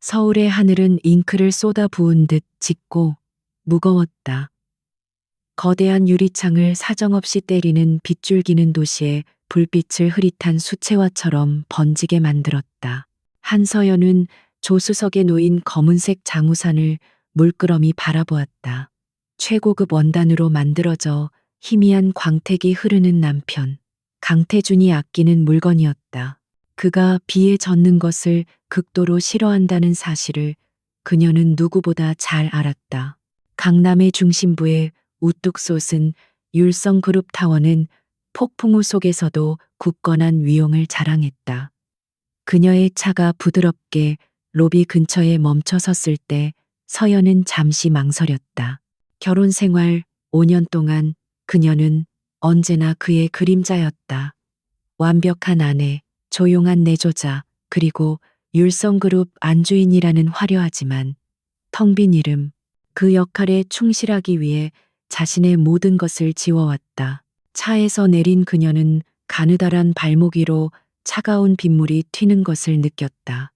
서울의 하늘은 잉크를 쏟아 부은 듯 짙고 무거웠다. 거대한 유리창을 사정없이 때리는 빗줄기는 도시에 불빛을 흐릿한 수채화처럼 번지게 만들었다. 한서연은 조수석에 놓인 검은색 장우산을 물끄러미 바라보았다. 최고급 원단으로 만들어져 희미한 광택이 흐르는 남편. 강태준이 아끼는 물건이었다. 그가 비에 젖는 것을 극도로 싫어한다는 사실을 그녀는 누구보다 잘 알았다. 강남의 중심부에 우뚝 솟은 율성그룹 타워는 폭풍우 속에서도 굳건한 위용을 자랑했다. 그녀의 차가 부드럽게 로비 근처에 멈춰 섰을 때 서연은 잠시 망설였다. 결혼 생활 5년 동안 그녀는 언제나 그의 그림자였다. 완벽한 아내, 조용한 내조자, 그리고 율성그룹 안주인이라는 화려하지만 텅 빈 이름, 그 역할에 충실하기 위해 자신의 모든 것을 지워왔다. 차에서 내린 그녀는 가느다란 발목 위로 차가운 빗물이 튀는 것을 느꼈다.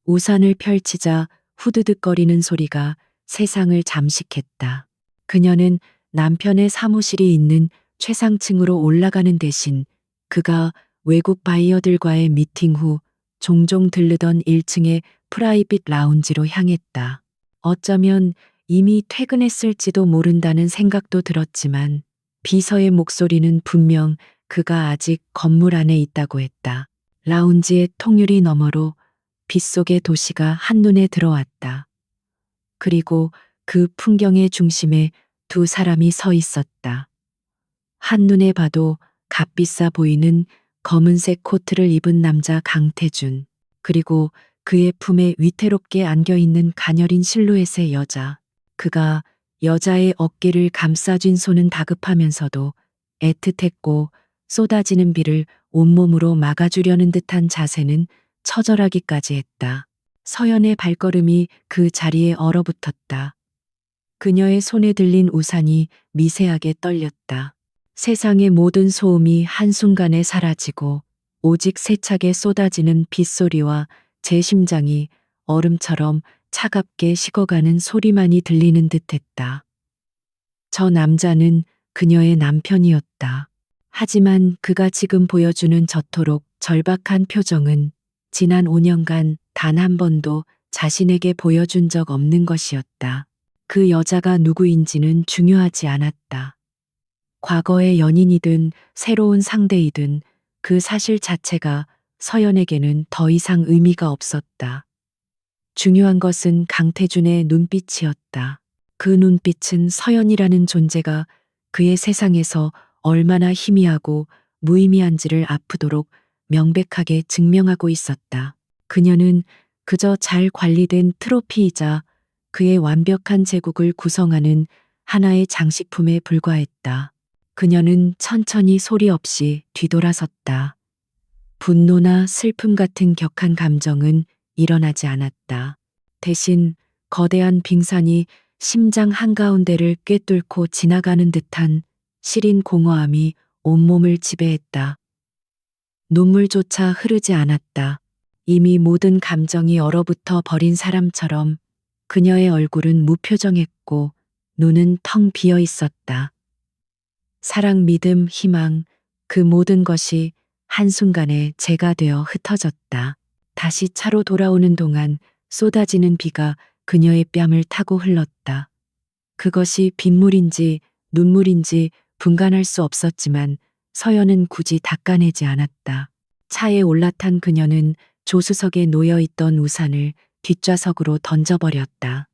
우산을 펼치자 후드득거리는 소리가 세상을 잠식했다. 그녀는 남편의 사무실이 있는 최상층으로 올라가는 대신 그가 외국 바이어들과의 미팅 후 종종 들르던 1층의 프라이빗 라운지로 향했다. 어쩌면 이미 퇴근했을지도 모른다는 생각도 들었지만 비서의 목소리는 분명 그가 아직 건물 안에 있다고 했다. 라운지의 통유리 너머로 빗속의 도시가 한눈에 들어왔다. 그리고 그 풍경의 중심에 두 사람이 서 있었다. 한눈에 봐도 값비싸 보이는 검은색 코트를 입은 남자 강태준, 그리고 그의 품에 위태롭게 안겨있는 가녀린 실루엣의 여자. 그가 여자의 어깨를 감싸쥔 손은 다급하면서도 애틋했고 쏟아지는 비를 온몸으로 막아주려는 듯한 자세는 처절하기까지 했다. 서연의 발걸음이 그 자리에 얼어붙었다. 그녀의 손에 들린 우산이 미세하게 떨렸다. 세상의 모든 소음이 한순간에 사라지고 오직 세차게 쏟아지는 빗소리와 제 심장이 얼음처럼 차갑게 식어가는 소리만이 들리는 듯했다. 저 남자는 그녀의 남편이었다. 하지만 그가 지금 보여주는 저토록 절박한 표정은 지난 5년간 단 한 번도 자신에게 보여준 적 없는 것이었다. 그 여자가 누구인지는 중요하지 않았다. 과거의 연인이든 새로운 상대이든 그 사실 자체가 서연에게는 더 이상 의미가 없었다. 중요한 것은 강태준의 눈빛이었다. 그 눈빛은 서연이라는 존재가 그의 세상에서 얼마나 희미하고 무의미한지를 아프도록 명백하게 증명하고 있었다. 그녀는 그저 잘 관리된 트로피이자 그의 완벽한 제국을 구성하는 하나의 장식품에 불과했다. 그녀는 천천히 소리 없이 뒤돌아섰다. 분노나 슬픔 같은 격한 감정은 일어나지 않았다. 대신 거대한 빙산이 심장 한가운데를 꿰뚫고 지나가는 듯한 시린 공허함이 온몸을 지배했다. 눈물조차 흐르지 않았다. 이미 모든 감정이 얼어붙어 버린 사람처럼 그녀의 얼굴은 무표정했고 눈은 텅 비어 있었다. 사랑, 믿음, 희망, 그 모든 것이 한순간에 재가 되어 흩어졌다. 다시 차로 돌아오는 동안 쏟아지는 비가 그녀의 뺨을 타고 흘렀다. 그것이 빗물인지 눈물인지 분간할 수 없었지만 서연은 굳이 닦아내지 않았다. 차에 올라탄 그녀는 조수석에 놓여있던 우산을 뒷좌석으로 던져버렸다.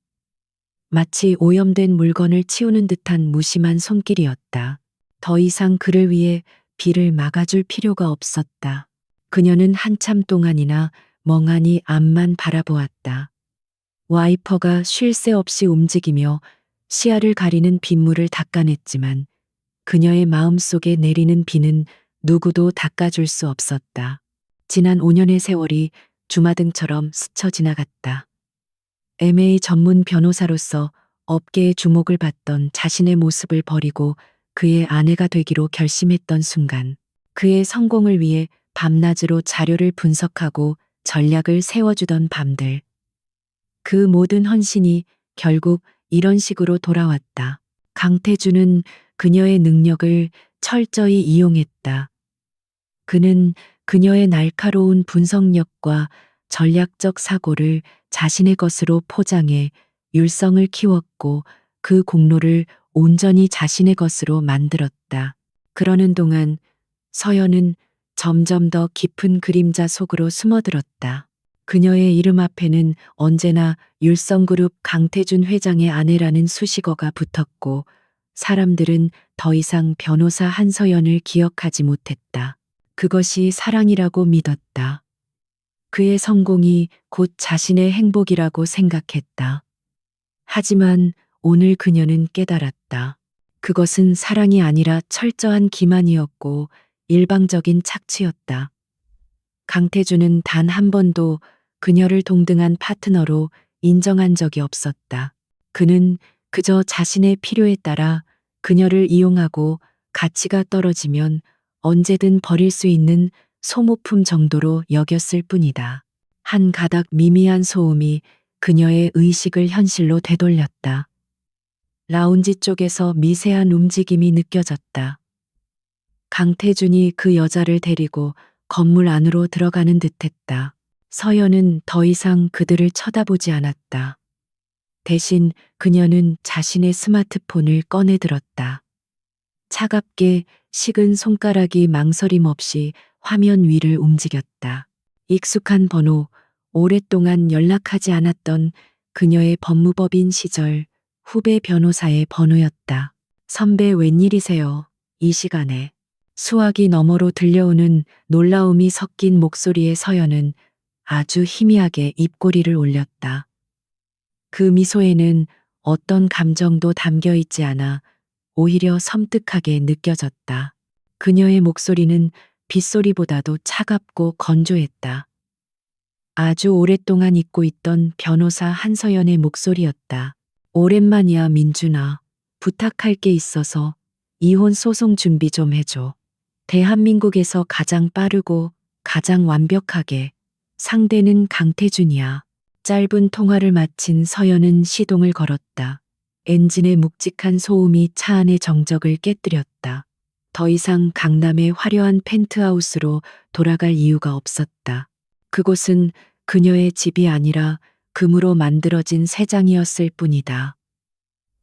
마치 오염된 물건을 치우는 듯한 무심한 손길이었다. 더 이상 그를 위해 비를 막아줄 필요가 없었다. 그녀는 한참 동안이나 멍하니 앞만 바라보았다. 와이퍼가 쉴 새 없이 움직이며 시야를 가리는 빗물을 닦아냈지만 그녀의 마음속에 내리는 비는 누구도 닦아줄 수 없었다. 지난 5년의 세월이 주마등처럼 스쳐 지나갔다. M&A 전문 변호사로서 업계의 주목을 받던 자신의 모습을 버리고 그의 아내가 되기로 결심했던 순간, 그의 성공을 위해 밤낮으로 자료를 분석하고 전략을 세워주던 밤들, 그 모든 헌신이 결국 이런 식으로 돌아왔다. 강태준은 그녀의 능력을 철저히 이용했다. 그는 그녀의 날카로운 분석력과 전략적 사고를 자신의 것으로 포장해 율성을 키웠고 그 공로를 온전히 자신의 것으로 만들었다. 그러는 동안 서연은 점점 더 깊은 그림자 속으로 숨어들었다. 그녀의 이름 앞에는 언제나 율성그룹 강태준 회장의 아내라는 수식어가 붙었고 사람들은 더 이상 변호사 한서연을 기억하지 못했다. 그것이 사랑이라고 믿었다. 그의 성공이 곧 자신의 행복이라고 생각했다. 하지만 오늘 그녀는 깨달았다. 그것은 사랑이 아니라 철저한 기만이었고 일방적인 착취였다. 강태준은 단 한 번도 그녀를 동등한 파트너로 인정한 적이 없었다. 그는 그저 자신의 필요에 따라 그녀를 이용하고 가치가 떨어지면 언제든 버릴 수 있는 소모품 정도로 여겼을 뿐이다. 한 가닥 미미한 소음이 그녀의 의식을 현실로 되돌렸다. 라운지 쪽에서 미세한 움직임이 느껴졌다. 강태준이 그 여자를 데리고 건물 안으로 들어가는 듯했다. 서연은 더 이상 그들을 쳐다보지 않았다. 대신 그녀는 자신의 스마트폰을 꺼내 들었다. 차갑게 식은 손가락이 망설임 없이 화면 위를 움직였다. 익숙한 번호, 오랫동안 연락하지 않았던 그녀의 법무법인 시절 후배 변호사의 번호였다. 선배 웬일이세요? 이 시간에. 수화기 너머로 들려오는 놀라움이 섞인 목소리의 서연은 아주 희미하게 입꼬리를 올렸다. 그 미소에는 어떤 감정도 담겨 있지 않아 오히려 섬뜩하게 느껴졌다. 그녀의 목소리는 빗소리보다도 차갑고 건조했다. 아주 오랫동안 잊고 있던 변호사 한서연의 목소리였다. 오랜만이야 민준아. 부탁할 게 있어서 이혼 소송 준비 좀 해줘. 대한민국에서 가장 빠르고 가장 완벽하게. 상대는 강태준이야. 짧은 통화를 마친 서연은 시동을 걸었다. 엔진의 묵직한 소음이 차 안의 정적을 깨뜨렸다. 더 이상 강남의 화려한 펜트하우스로 돌아갈 이유가 없었다. 그곳은 그녀의 집이 아니라 금으로 만들어진 새장이었을 뿐이다.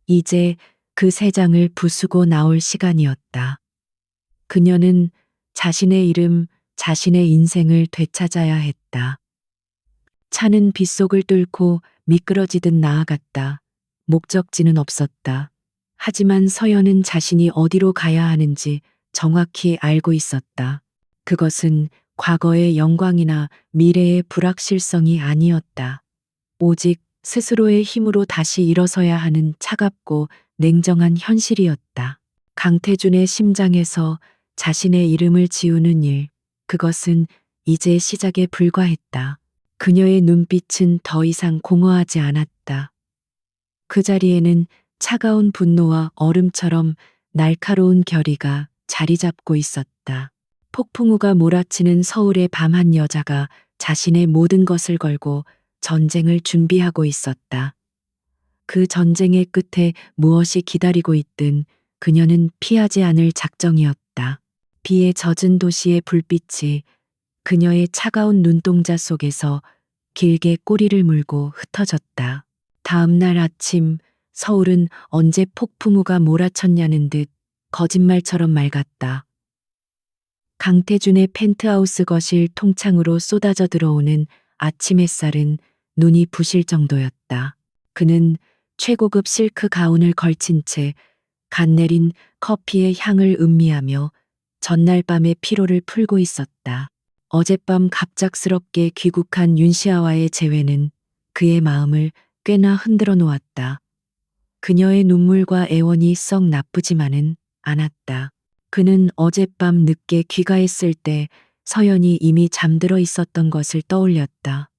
이제 그 새장을 부수고 나올 시간이었다. 그녀는 자신의 이름, 자신의 인생을 되찾아야 했다. 차는 빗속을 뚫고 미끄러지듯 나아갔다. 목적지는 없었다. 하지만 서연은 자신이 어디로 가야 하는지 정확히 알고 있었다. 그것은 과거의 영광이나 미래의 불확실성이 아니었다. 오직 스스로의 힘으로 다시 일어서야 하는 차갑고 냉정한 현실이었다. 강태준의 심장에서 자신의 이름을 지우는 일, 그것은 이제 시작에 불과했다. 그녀의 눈빛은 더 이상 공허하지 않았다. 그 자리에는 차가운 분노와 얼음처럼 날카로운 결의가 자리 잡고 있었다. 폭풍우가 몰아치는 서울의 밤 한 여자가 자신의 모든 것을 걸고 전쟁을 준비하고 있었다. 그 전쟁의 끝에 무엇이 기다리고 있든 그녀는 피하지 않을 작정이었다. 비에 젖은 도시의 불빛이 그녀의 차가운 눈동자 속에서 길게 꼬리를 물고 흩어졌다. 다음 날 아침 서울은 언제 폭풍우가 몰아쳤냐는 듯 거짓말처럼 맑았다. 강태준의 펜트하우스 거실 통창으로 쏟아져 들어오는 아침 햇살은 눈이 부실 정도였다. 그는 최고급 실크 가운을 걸친 채 갓 내린 커피의 향을 음미하며 전날 밤의 피로를 풀고 있었다. 어젯밤 갑작스럽게 귀국한 윤시아와의 재회는 그의 마음을 꽤나 흔들어 놓았다. 그녀의 눈물과 애원이 썩 나쁘지만은 않았다. 그는 어젯밤 늦게 귀가했을 때 서연이 이미 잠들어 있었던 것을 떠올렸다.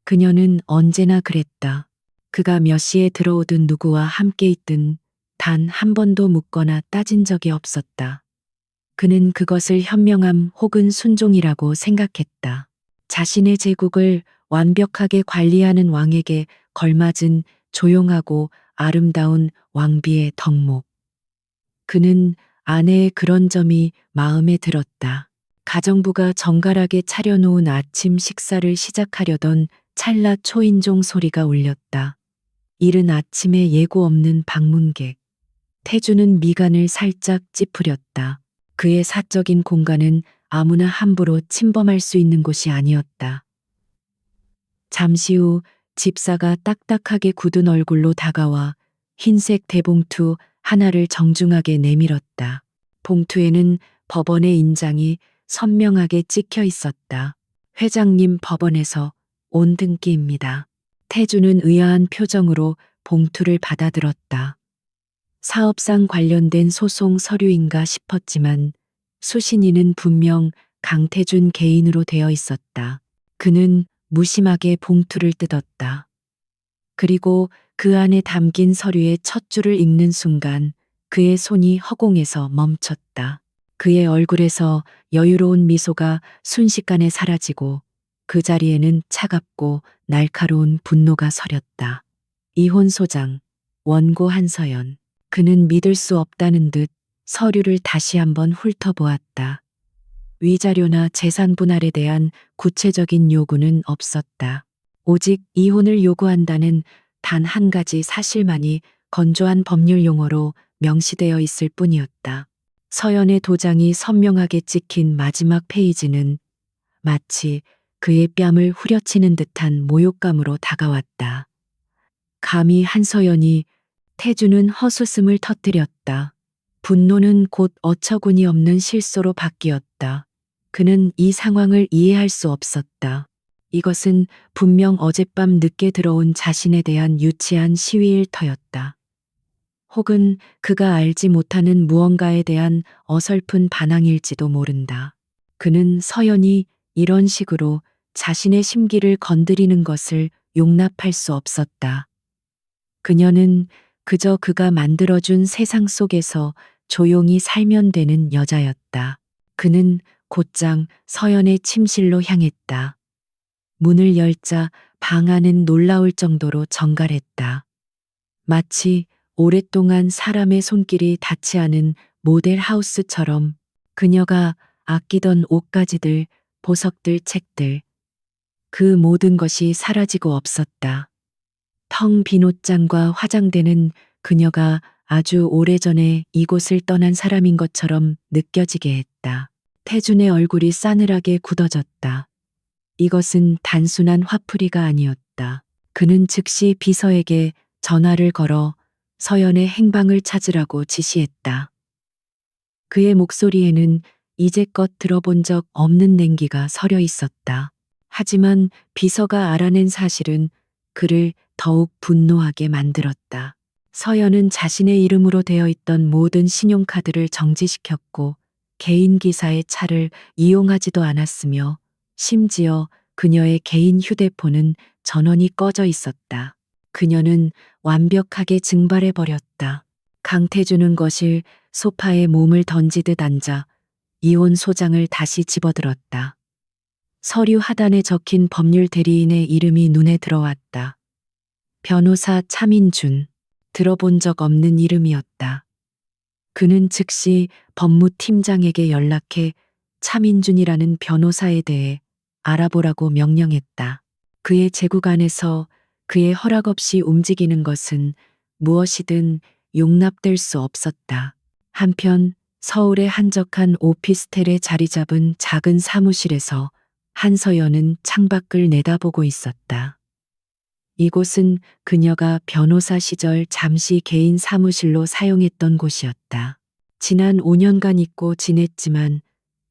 그녀는 언제나 그랬다. 그가 몇 시에 들어오든 누구와 함께 있든 단 한 번도 묻거나 따진 적이 없었다. 그는 그것을 현명함 혹은 순종이라고 생각했다. 자신의 제국을 완벽하게 관리하는 왕에게 걸맞은 조용하고 아름다운 왕비의 덕목. 그는 아내의 그런 점이 마음에 들었다. 가정부가 정갈하게 차려놓은 아침 식사를 시작하려던 찰나 초인종 소리가 울렸다. 이른 아침에 예고 없는 방문객. 태주는 미간을 살짝 찌푸렸다. 그의 사적인 공간은 아무나 함부로 침범할 수 있는 곳이 아니었다. 잠시 후 집사가 딱딱하게 굳은 얼굴로 다가와 흰색 대봉투 하나를 정중하게 내밀었다. 봉투에는 법원의 인장이 선명하게 찍혀 있었다. 회장님 법원에서 온 등기입니다. 태주는 의아한 표정으로 봉투를 받아들었다. 사업상 관련된 소송 서류인가 싶었지만 수신인은 분명 강태준 개인으로 되어 있었다. 그는 무심하게 봉투를 뜯었다. 그리고 그 안에 담긴 서류의 첫 줄을 읽는 순간 그의 손이 허공에서 멈췄다. 그의 얼굴에서 여유로운 미소가 순식간에 사라지고 그 자리에는 차갑고 날카로운 분노가 서렸다. 이혼 소장, 원고 한서연. 그는 믿을 수 없다는 듯 서류를 다시 한번 훑어보았다. 위자료나 재산 분할에 대한 구체적인 요구는 없었다. 오직 이혼을 요구한다는 단 한 가지 사실만이 건조한 법률 용어로 명시되어 있을 뿐이었다. 서연의 도장이 선명하게 찍힌 마지막 페이지는 마치 그의 뺨을 후려치는 듯한 모욕감으로 다가왔다. 감히 한서연이. 태주는 헛웃음을 터뜨렸다. 분노는 곧 어처구니 없는 실소로 바뀌었다. 그는 이 상황을 이해할 수 없었다. 이것은 분명 어젯밤 늦게 들어온 자신에 대한 유치한 시위 일터였다. 혹은 그가 알지 못하는 무언가에 대한 어설픈 반항일지도 모른다. 그는 서연이 이런 식으로 자신의 심기를 건드리는 것을 용납할 수 없었다. 그녀는 그저 그가 만들어준 세상 속에서 조용히 살면 되는 여자였다. 그는 곧장 서연의 침실로 향했다. 문을 열자 방 안은 놀라울 정도로 정갈했다. 마치 오랫동안 사람의 손길이 닿지 않은 모델 하우스처럼 그녀가 아끼던 옷가지들, 보석들, 책들. 그 모든 것이 사라지고 없었다. 텅 빈 옷장과 화장대는 그녀가 아주 오래전에 이곳을 떠난 사람인 것처럼 느껴지게 했다. 태준의 얼굴이 싸늘하게 굳어졌다. 이것은 단순한 화풀이가 아니었다. 그는 즉시 비서에게 전화를 걸어 서연의 행방을 찾으라고 지시했다. 그의 목소리에는 이제껏 들어본 적 없는 냉기가 서려 있었다. 하지만 비서가 알아낸 사실은 그를 더욱 분노하게 만들었다. 서연은 자신의 이름으로 되어 있던 모든 신용카드를 정지시켰고 개인 기사의 차를 이용하지도 않았으며 심지어 그녀의 개인 휴대폰은 전원이 꺼져 있었다. 그녀는 완벽하게 증발해버렸다. 강태준은 거실 소파에 몸을 던지듯 앉아 이혼 소장을 다시 집어들었다. 서류 하단에 적힌 법률 대리인의 이름이 눈에 들어왔다. 변호사 차민준. 들어본 적 없는 이름이었다. 그는 즉시 법무팀장에게 연락해 차민준이라는 변호사에 대해 알아보라고 명령했다. 그의 제국 안에서 그의 허락 없이 움직이는 것은 무엇이든 용납될 수 없었다. 한편 서울의 한적한 오피스텔에 자리 잡은 작은 사무실에서 한서연은 창밖을 내다보고 있었다. 이곳은 그녀가 변호사 시절 잠시 개인 사무실로 사용했던 곳이었다. 지난 5년간 잊고 지냈지만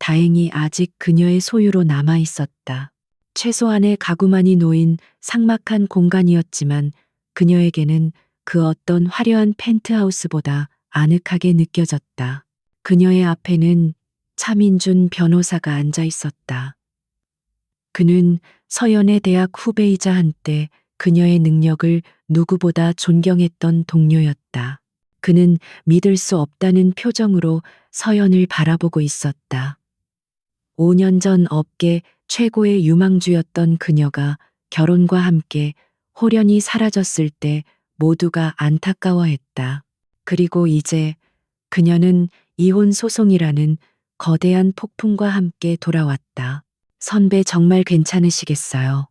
다행히 아직 그녀의 소유로 남아 있었다. 최소한의 가구만이 놓인 삭막한 공간이었지만 그녀에게는 그 어떤 화려한 펜트하우스보다 아늑하게 느껴졌다. 그녀의 앞에는 차민준 변호사가 앉아 있었다. 그는 서연의 대학 후배이자 한때 그녀의 능력을 누구보다 존경했던 동료였다. 그는 믿을 수 없다는 표정으로 서연을 바라보고 있었다. 5년 전 업계 최고의 유망주였던 그녀가 결혼과 함께 호련히 사라졌을 때 모두가 안타까워했다. 그리고 이제 그녀는 이혼 소송이라는 거대한 폭풍과 함께 돌아왔다. 선배 정말 괜찮으시겠어요?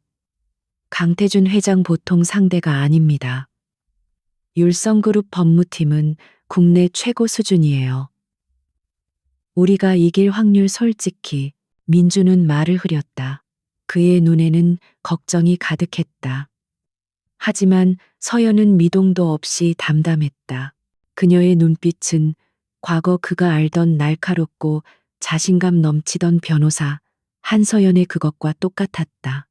강태준 회장 보통 상대가 아닙니다. 율성그룹 법무팀은 국내 최고 수준이에요. 우리가 이길 확률 솔직히. 민주는 말을 흐렸다. 그의 눈에는 걱정이 가득했다. 하지만 서연은 미동도 없이 담담했다. 그녀의 눈빛은 과거 그가 알던 날카롭고 자신감 넘치던 변호사 한서연의 그것과 똑같았다.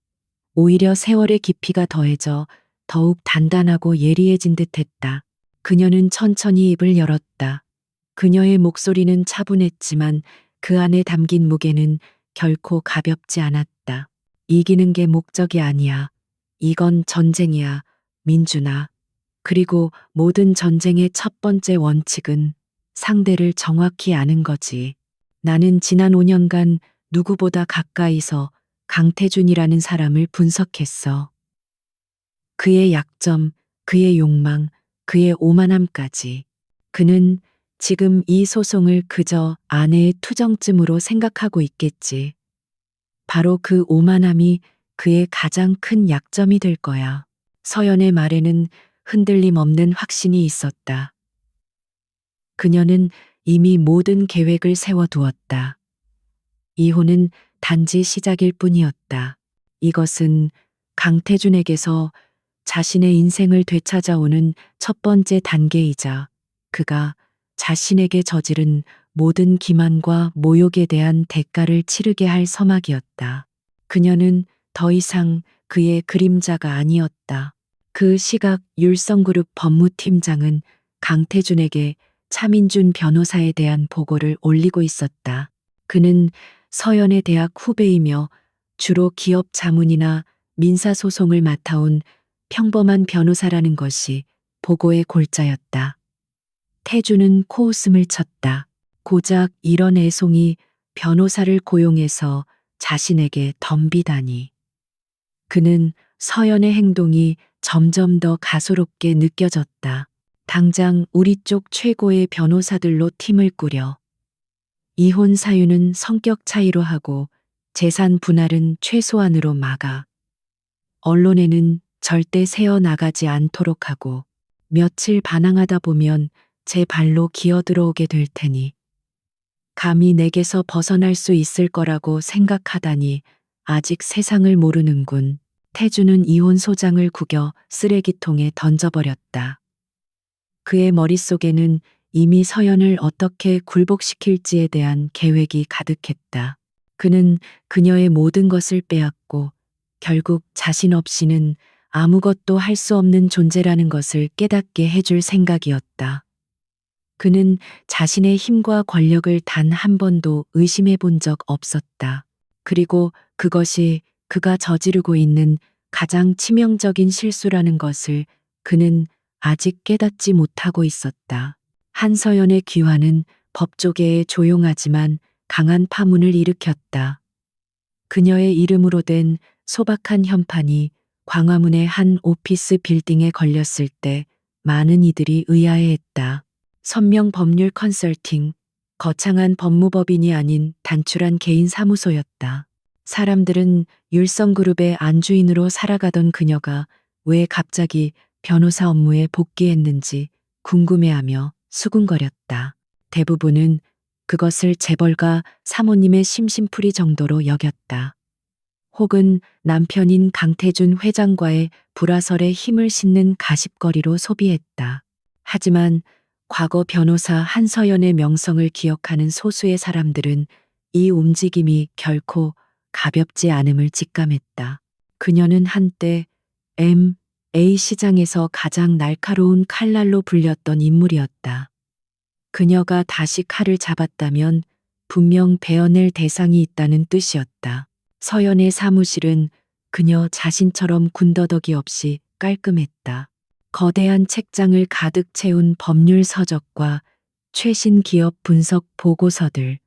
오히려 세월의 깊이가 더해져 더욱 단단하고 예리해진 듯했다. 그녀는 천천히 입을 열었다. 그녀의 목소리는 차분했지만 그 안에 담긴 무게는 결코 가볍지 않았다. 이기는 게 목적이 아니야. 이건 전쟁이야, 민준아. 그리고 모든 전쟁의 첫 번째 원칙은 상대를 정확히 아는 거지. 나는 지난 5년간 누구보다 가까이서 강태준이라는 사람을 분석했어. 그의 약점, 그의 욕망, 그의 오만함까지. 그는 지금 이 소송을 그저 아내의 투정쯤으로 생각하고 있겠지. 바로 그 오만함이 그의 가장 큰 약점이 될 거야. 서연의 말에는 흔들림 없는 확신이 있었다. 그녀는 이미 모든 계획을 세워두었다. 이혼은 단지 시작일 뿐이었다. 이것은 강태준에게서 자신의 인생을 되찾아오는 첫 번째 단계이자 그가 자신에게 저지른 모든 기만과 모욕에 대한 대가를 치르게 할 서막이었다. 그녀는 더 이상 그의 그림자가 아니었다. 그 시각 율성그룹 법무팀장은 강태준에게 차민준 변호사에 대한 보고를 올리고 있었다. 그는 서연의 대학 후배이며 주로 기업 자문이나 민사소송을 맡아온 평범한 변호사라는 것이 보고의 골자였다. 태주는 코웃음을 쳤다. 고작 이런 애송이 변호사를 고용해서 자신에게 덤비다니. 그는 서연의 행동이 점점 더 가소롭게 느껴졌다. 당장 우리 쪽 최고의 변호사들로 팀을 꾸려. 이혼 사유는 성격 차이로 하고 재산 분할은 최소한으로 막아. 언론에는 절대 새어나가지 않도록 하고 며칠 반항하다 보면 제 발로 기어들어오게 될 테니 감히 내게서 벗어날 수 있을 거라고 생각하다니 아직 세상을 모르는군. 태주는 이혼 소장을 구겨 쓰레기통에 던져버렸다. 그의 머릿속에는 이미 서연을 어떻게 굴복시킬지에 대한 계획이 가득했다. 그는 그녀의 모든 것을 빼앗고 결국 자신 없이는 아무것도 할 수 없는 존재라는 것을 깨닫게 해줄 생각이었다. 그는 자신의 힘과 권력을 단 한 번도 의심해 본 적 없었다. 그리고 그것이 그가 저지르고 있는 가장 치명적인 실수라는 것을 그는 아직 깨닫지 못하고 있었다. 한서연의 귀환은 법조계에 조용하지만 강한 파문을 일으켰다. 그녀의 이름으로 된 소박한 현판이 광화문의 한 오피스 빌딩에 걸렸을 때 많은 이들이 의아해했다. 선명 법률 컨설팅, 거창한 법무법인이 아닌 단출한 개인 사무소였다. 사람들은 율성그룹의 안주인으로 살아가던 그녀가 왜 갑자기 변호사 업무에 복귀했는지 궁금해하며 수군거렸다. 대부분은 그것을 재벌가 사모님의 심심풀이 정도로 여겼다. 혹은 남편인 강태준 회장과의 불화설에 힘을 싣는 가십거리로 소비했다. 하지만 과거 변호사 한서연의 명성을 기억하는 소수의 사람들은 이 움직임이 결코 가볍지 않음을 직감했다. 그녀는 한때 M.A 시장에서 가장 날카로운 칼날로 불렸던 인물이었다. 그녀가 다시 칼을 잡았다면 분명 베어낼 대상이 있다는 뜻이었다. 서연의 사무실은 그녀 자신처럼 군더더기 없이 깔끔했다. 거대한 책장을 가득 채운 법률 서적과 최신 기업 분석 보고서들,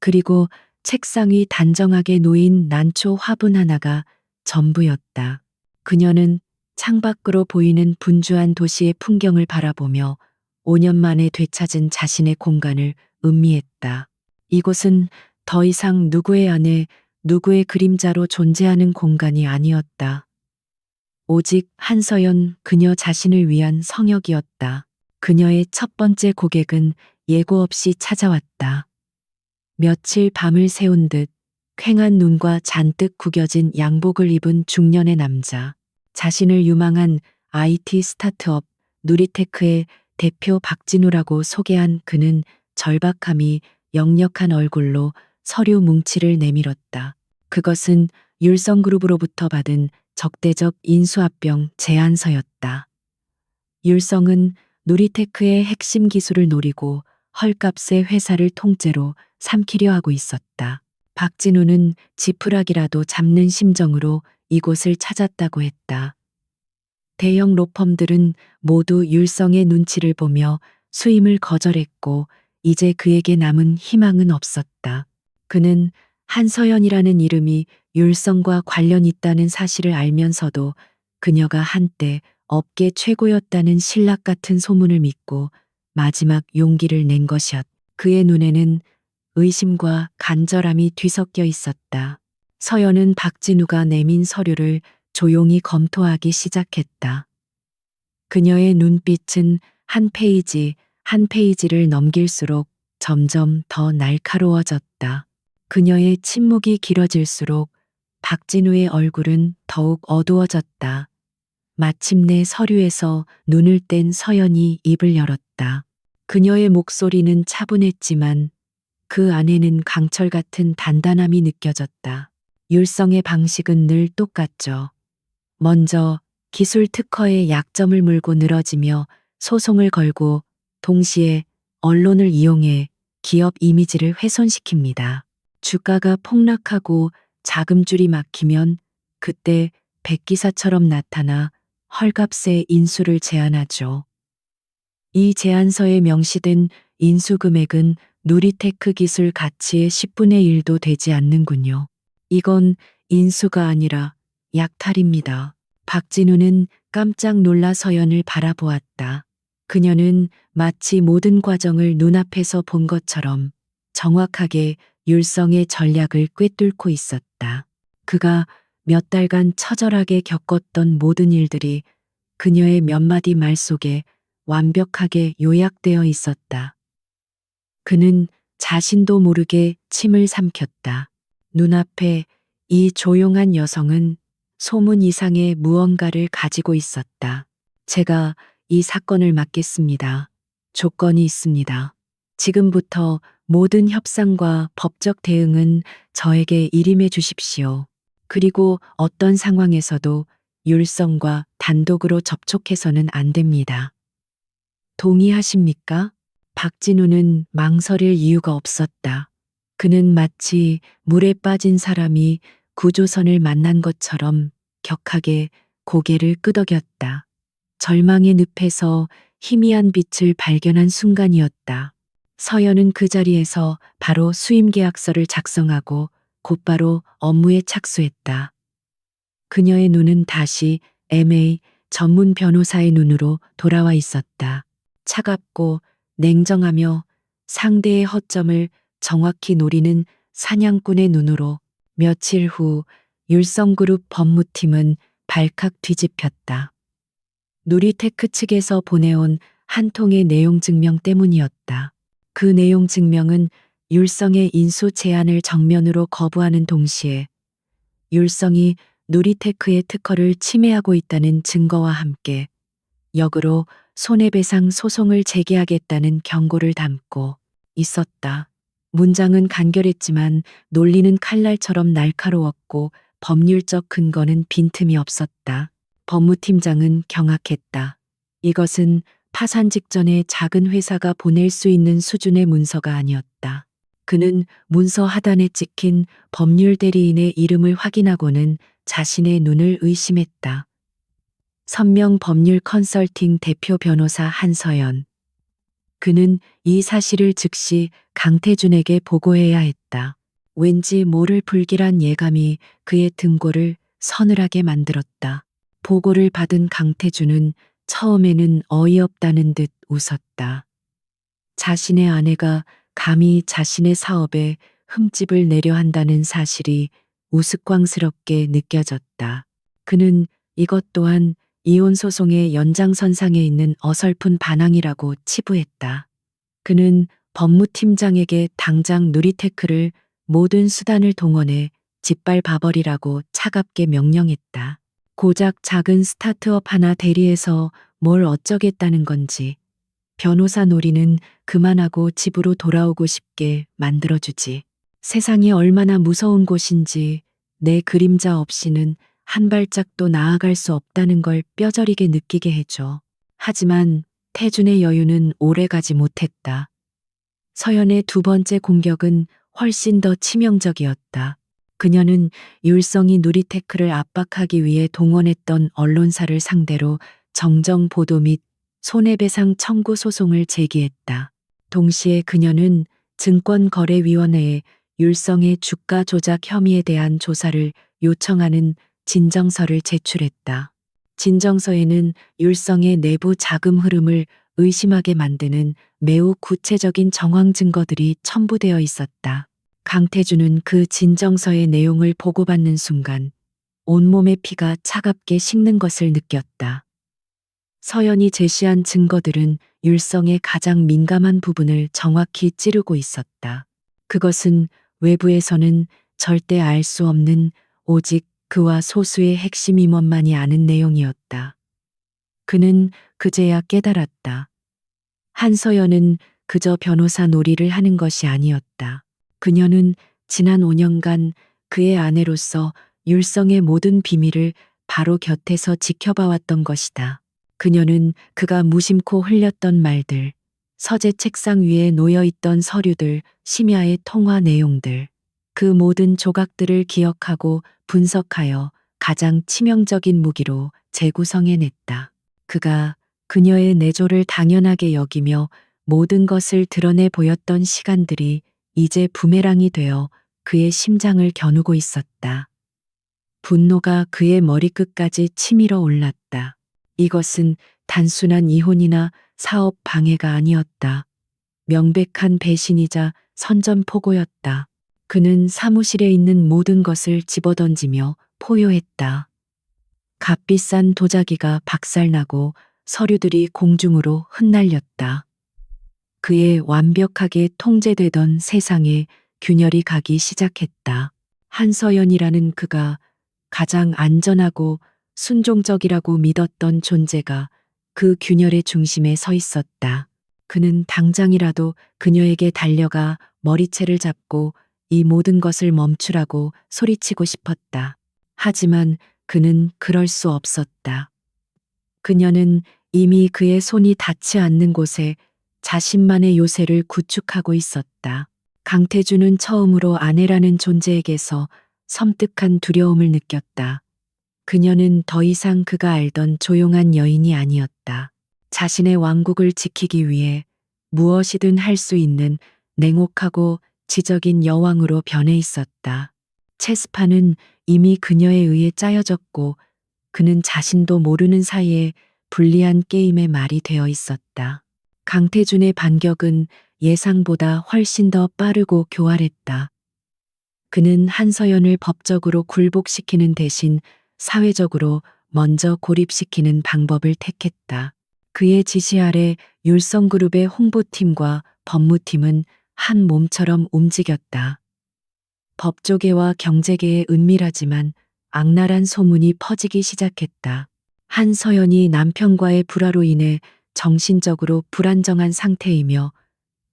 그리고 책상 위 단정하게 놓인 난초 화분 하나가 전부였다. 그녀는 창밖으로 보이는 분주한 도시의 풍경을 바라보며 5년 만에 되찾은 자신의 공간을 음미했다. 이곳은 더 이상 누구의 안에 누구의 그림자로 존재하는 공간이 아니었다. 오직 한서연 그녀 자신을 위한 성역이었다. 그녀의 첫 번째 고객은 예고 없이 찾아왔다. 며칠 밤을 새운 듯 퀭한 눈과 잔뜩 구겨진 양복을 입은 중년의 남자. 자신을 유망한 IT 스타트업 누리테크의 대표 박진우라고 소개한 그는 절박함이 역력한 얼굴로 서류 뭉치를 내밀었다. 그것은 율성그룹으로부터 받은 적대적 인수합병 제안서였다. 율성은 누리테크의 핵심 기술을 노리고 헐값의 회사를 통째로 삼키려 하고 있었다. 박진우는 지푸라기라도 잡는 심정으로 이곳을 찾았다고 했다. 대형 로펌들은 모두 율성의 눈치를 보며 수임을 거절했고 이제 그에게 남은 희망은 없었다. 그는 한서연이라는 이름이 율성과 관련 있다는 사실을 알면서도 그녀가 한때 업계 최고였다는 신락 같은 소문을 믿고 마지막 용기를 낸 것이었다. 그의 눈에는 의심과 간절함이 뒤섞여 있었다. 서연은 박진우가 내민 서류를 조용히 검토하기 시작했다. 그녀의 눈빛은 한 페이지 한 페이지를 넘길수록 점점 더 날카로워졌다. 그녀의 침묵이 길어질수록 박진우의 얼굴은 더욱 어두워졌다. 마침내 서류에서 눈을 뗀 서연이 입을 열었다. 그녀의 목소리는 차분했지만 그 안에는 강철 같은 단단함이 느껴졌다. 율성의 방식은 늘 똑같죠. 먼저 기술 특허의 약점을 물고 늘어지며 소송을 걸고 동시에 언론을 이용해 기업 이미지를 훼손시킵니다. 주가가 폭락하고 자금줄이 막히면 그때 백기사처럼 나타나 헐값의 인수를 제안하죠. 이 제안서에 명시된 인수 금액은 누리테크 기술 가치의 10분의 1도 되지 않는군요. 이건 인수가 아니라 약탈입니다. 박진우는 깜짝 놀라 서연을 바라보았다. 그녀는 마치 모든 과정을 눈앞에서 본 것처럼 정확하게 율성의 전략을 꿰뚫고 있었다. 그가 몇 달간 처절하게 겪었던 모든 일들이 그녀의 몇 마디 말 속에 완벽하게 요약되어 있었다. 그는 자신도 모르게 침을 삼켰다. 눈앞에 이 조용한 여성은 소문 이상의 무언가를 가지고 있었다. 제가 이 사건을 맡겠습니다. 조건이 있습니다. 지금부터 모든 협상과 법적 대응은 저에게 일임해 주십시오. 그리고 어떤 상황에서도 율성과 단독으로 접촉해서는 안 됩니다. 동의하십니까? 박진우는 망설일 이유가 없었다. 그는 마치 물에 빠진 사람이 구조선을 만난 것처럼 격하게 고개를 끄덕였다. 절망의 늪에서 희미한 빛을 발견한 순간이었다. 서연은 그 자리에서 바로 수임 계약서를 작성하고 곧바로 업무에 착수했다. 그녀의 눈은 다시 MA 전문 변호사의 눈으로 돌아와 있었다. 차갑고 냉정하며 상대의 허점을 정확히 노리는 사냥꾼의 눈으로. 며칠 후 율성그룹 법무팀은 발칵 뒤집혔다. 누리테크 측에서 보내온 한 통의 내용 증명 때문이었다. 그 내용 증명은 율성의 인수 제안을 정면으로 거부하는 동시에 율성이 누리테크의 특허를 침해하고 있다는 증거와 함께 역으로 손해배상 소송을 제기하겠다는 경고를 담고 있었다. 문장은 간결했지만 논리는 칼날처럼 날카로웠고 법률적 근거는 빈틈이 없었다. 법무팀장은 경악했다. 이것은 파산 직전에 작은 회사가 보낼 수 있는 수준의 문서가 아니었다. 그는 문서 하단에 찍힌 법률 대리인의 이름을 확인하고는 자신의 눈을 의심했다. 선명 법률 컨설팅 대표 변호사 한서연. 그는 이 사실을 즉시 강태준에게 보고해야 했다. 왠지 모를 불길한 예감이 그의 등골을 서늘하게 만들었다. 보고를 받은 강태주는 처음에는 어이없다는 듯 웃었다. 자신의 아내가 감히 자신의 사업에 흠집을 내려 한다는 사실이 우스꽝스럽게 느껴졌다. 그는 이것 또한 이혼 소송의 연장선상에 있는 어설픈 반항이라고 치부했다. 그는 법무팀장에게 당장 누리테크를 모든 수단을 동원해 짓밟아버리라고 차갑게 명령했다. 고작 작은 스타트업 하나 대리해서 뭘 어쩌겠다는 건지. 변호사 놀이는 그만하고 집으로 돌아오고 싶게 만들어주지. 세상이 얼마나 무서운 곳인지 내 그림자 없이는 한 발짝도 나아갈 수 없다는 걸 뼈저리게 느끼게 해줘. 하지만 태준의 여유는 오래가지 못했다. 서연의 두 번째 공격은 훨씬 더 치명적이었다. 그녀는 율성이 누리테크를 압박하기 위해 동원했던 언론사를 상대로 정정 보도 및 손해배상 청구 소송을 제기했다. 동시에 그녀는 증권거래위원회에 율성의 주가 조작 혐의에 대한 조사를 요청하는 진정서를 제출했다. 진정서에는 율성의 내부 자금 흐름을 의심하게 만드는 매우 구체적인 정황 증거들이 첨부되어 있었다. 강태주는 그 진정서의 내용을 보고받는 순간 온몸의 피가 차갑게 식는 것을 느꼈다. 서연이 제시한 증거들은 율성의 가장 민감한 부분을 정확히 찌르고 있었다. 그것은 외부에서는 절대 알 수 없는 오직 그와 소수의 핵심 임원만이 아는 내용이었다. 그는 그제야 깨달았다. 한서연은 그저 변호사 놀이를 하는 것이 아니었다. 그녀는 지난 5년간 그의 아내로서 율성의 모든 비밀을 바로 곁에서 지켜봐왔던 것이다. 그녀는 그가 무심코 흘렸던 말들, 서재 책상 위에 놓여있던 서류들, 심야의 통화 내용들, 그 모든 조각들을 기억하고 분석하여 가장 치명적인 무기로 재구성해냈다. 그가 그녀의 내조를 당연하게 여기며 모든 것을 드러내 보였던 시간들이 이제 부메랑이 되어 그의 심장을 겨누고 있었다. 분노가 그의 머리끝까지 치밀어 올랐다. 이것은 단순한 이혼이나 사업 방해가 아니었다. 명백한 배신이자 선전포고였다. 그는 사무실에 있는 모든 것을 집어던지며 포효했다. 값비싼 도자기가 박살나고 서류들이 공중으로 흩날렸다. 그의 완벽하게 통제되던 세상에 균열이 가기 시작했다. 한서연이라는 그가 가장 안전하고 순종적이라고 믿었던 존재가 그 균열의 중심에 서 있었다. 그는 당장이라도 그녀에게 달려가 머리채를 잡고 이 모든 것을 멈추라고 소리치고 싶었다. 하지만 그는 그럴 수 없었다. 그녀는 이미 그의 손이 닿지 않는 곳에 자신만의 요새를 구축하고 있었다. 강태주는 처음으로 아내라는 존재에게서 섬뜩한 두려움을 느꼈다. 그녀는 더 이상 그가 알던 조용한 여인이 아니었다. 자신의 왕국을 지키기 위해 무엇이든 할 수 있는 냉혹하고 지적인 여왕으로 변해 있었다. 체스판은 이미 그녀에 의해 짜여졌고 그는 자신도 모르는 사이에 불리한 게임의 말이 되어 있었다. 강태준의 반격은 예상보다 훨씬 더 빠르고 교활했다. 그는 한서연을 법적으로 굴복시키는 대신 사회적으로 먼저 고립시키는 방법을 택했다. 그의 지시 아래 율성그룹의 홍보팀과 법무팀은 한 몸처럼 움직였다. 법조계와 경제계에 은밀하지만 악랄한 소문이 퍼지기 시작했다. 한서연이 남편과의 불화로 인해 정신적으로 불안정한 상태이며